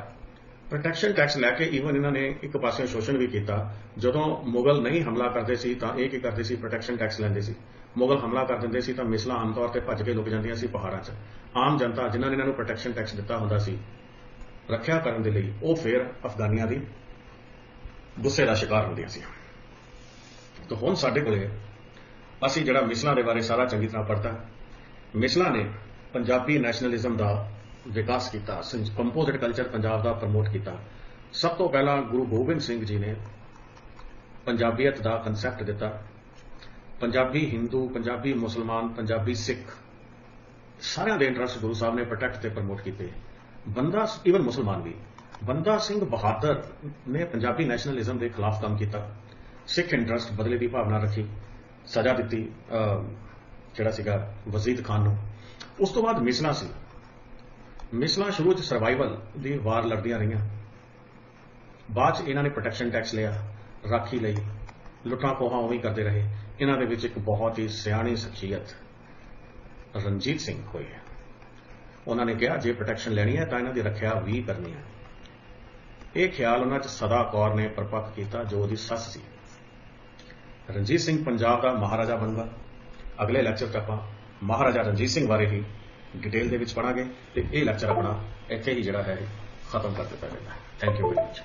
ਪ੍ਰੋਟੈਕਸ਼ਨ ਟੈਕਸ ਲੈ ਕੇ ਈਵਨ ਇਹਨਾਂ ਨੇ ਇੱਕ ਪਾਸੇ ਸ਼ੋਸ਼ਣ ਵੀ ਕੀਤਾ। ਜਦੋਂ ਮੁਗਲ ਨਹੀਂ ਹਮਲਾ ਕਰਦੇ ਸੀ ਤਾਂ ਇਹ ਕੀ ਕਰਦੇ ਸੀ, ਪ੍ਰੋਟੈਕਸ਼ਨ ਟੈਕਸ ਲੈਂਦੇ ਸੀ। ਮੁਗਲ ਹਮਲਾ ਕਰ ਦਿੰਦੇ ਸੀ ਤਾਂ ਮਿਸਲਾਂ ਆਮ ਤੌਰ ਤੇ ਭੱਜ ਕੇ ਲੁਕ ਜਾਂਦੀਆਂ ਸੀ ਪਹਾੜਾਂ 'ਚ। ਆਮ ਜਨਤਾ ਜਿਨ੍ਹਾਂ ਨੇ ਇਹਨਾਂ ਨੂੰ ਪ੍ਰੋਟੈਕਸ਼ਨ ਟੈਕਸ ਦਿੱਤਾ ਹੁੰਦਾ ਸੀ ਰੱਖਿਆ ਕਰਨ ਦੇ ਲਈ, ਉਹ ਫਿਰ ਅਫਗਾਨੀਆਂ ਦੀ ਗੁੱਸੇ ਦਾ ਸ਼ਿਕਾਰ ਹੁੰਦੀਆਂ ਸੀ। ਤਾਂ ਹੁਣ ਸਾਡੇ ਕੋਲੇ ਅਸੀਂ ਜਿਹੜਾ ਮਿਸਲਾਂ ਦੇ ਬਾਰੇ ਸਾਰਾ ਚੰਗੀ ਤਰ੍ਹਾਂ ਪੜ੍ਹਤਾ। ਮਿਸਲਾਂ ਨੇ ਪੰਜਾਬੀ ਨੈਸ਼ਨਲਿਜ਼ਮ ਦਾ ਵਿਕਾਸ ਕੀਤਾ, ਕੰਪੋਜ਼ਿਟ ਕਲਚਰ ਪੰਜਾਬ ਦਾ ਪ੍ਰਮੋਟ ਕੀਤਾ। ਸਭ ਤੋਂ ਪਹਿਲਾਂ ਗੁਰੂ ਗੋਬਿੰਦ ਸਿੰਘ ਜੀ ਨੇ ਪੰਜਾਬੀਅਤ ਦਾ ਕਨਸੈਪਟ ਦਿੱਤਾ। ਪੰਜਾਬੀ ਹਿੰਦੂ, ਪੰਜਾਬੀ ਮੁਸਲਮਾਨ, ਪੰਜਾਬੀ ਸਿੱਖ, ਸਾਰਿਆਂ ਦੇ ਇੰਟਰਸਟ ਗੁਰੂ ਸਾਹਿਬ ਨੇ ਪ੍ਰੋਟੈਕਟ ਤੇ ਪ੍ਰਮੋਟ ਕੀਤੇ। ਬੰਦਾ, ਈਵਨ ਮੁਸਲਮਾਨ ਵੀ, ਬੰਦਾ ਸਿੰਘ ਬਹਾਦਰ ਨੇ ਪੰਜਾਬੀ ਨੈਸ਼ਨਲਿਜ਼ਮ ਦੇ ਖਿਲਾਫ ਕੰਮ ਕੀਤਾ। ਸਿੱਖ ਇੰਟਰਸਟ ਬਦਲੇ ਦੀ ਭਾਵਨਾ ਰੱਖੀ, ਸਜ਼ਾ ਦਿੱਤੀ ਜਿਹੜਾ ਸੀਗਾ ਵਜ਼ੀਦ ਖਾਨ ਨੂੰ। ਉਸ ਤੋਂ ਬਾਅਦ ਮਿਸਲਾਂ ਸੀ। ਮਿਸਲਾਂ ਸ਼ੁਰੂ 'ਚ ਸਰਵਾਈਵਲ ਦੀ ਵਾਰ ਲੜਦੀਆਂ ਰਹੀਆਂ, ਬਾਅਦ 'ਚ ਇਹਨਾਂ ਨੇ ਪ੍ਰੋਟੈਕਸ਼ਨ ਟੈਕਸ ਲਿਆ, ਰਾਖੀ ਲਈ, ਲੁੱਟਾਂ ਖੋਹਾਂ ਉਵੇਂ ਕਰਦੇ ਰਹੇ। ਇਹਨਾਂ ਦੇ ਵਿੱਚ ਇੱਕ ਬਹੁਤ ਹੀ ਸਿਆਣੀ ਸ਼ਖਸੀਅਤ ਰਣਜੀਤ ਸਿੰਘ ਹੋਈ ਹੈ। ਉਹਨਾਂ ਨੇ ਕਿਹਾ ਜੇ ਪ੍ਰੋਟੈਕਸ਼ਨ ਲੈਣੀ ਹੈ ਤਾਂ ਇਹਨਾਂ ਦੀ ਰੱਖਿਆ ਵੀ ਕਰਨੀ ਹੈ। ਇਹ ਖਿਆਲ ਉਹਨਾਂ 'ਚ ਸਦਾ ਕੌਰ ਨੇ ਪ੍ਰਪੱਕ ਕੀਤਾ ਜੋ ਉਹਦੀ ਸੱਸ ਸੀ। ਰਣਜੀਤ ਸਿੰਘ ਪੰਜਾਬ ਦਾ ਮਹਾਰਾਜਾ ਬਣੂਗਾ। ਅਗਲੇ ਲੈਕਚਰ 'ਚ ਆਪਾਂ ਮਹਾਰਾਜਾ ਰਣਜੀਤ ਸਿੰਘ ਬਾਰੇ ਹੀ ਡਿਟੇਲ ਦੇ ਵਿੱਚ ਪੜਾਂਗੇ ਤੇ ਇਹ ਲੈਕਚਰ ਆਪਣਾ ਇੱਥੇ ਹੀ ਜਿਹੜਾ ਹੈ ਖਤਮ ਕਰ ਦਿੱਤਾ ਜਾਂਦਾ ਹੈ। Thank you very much.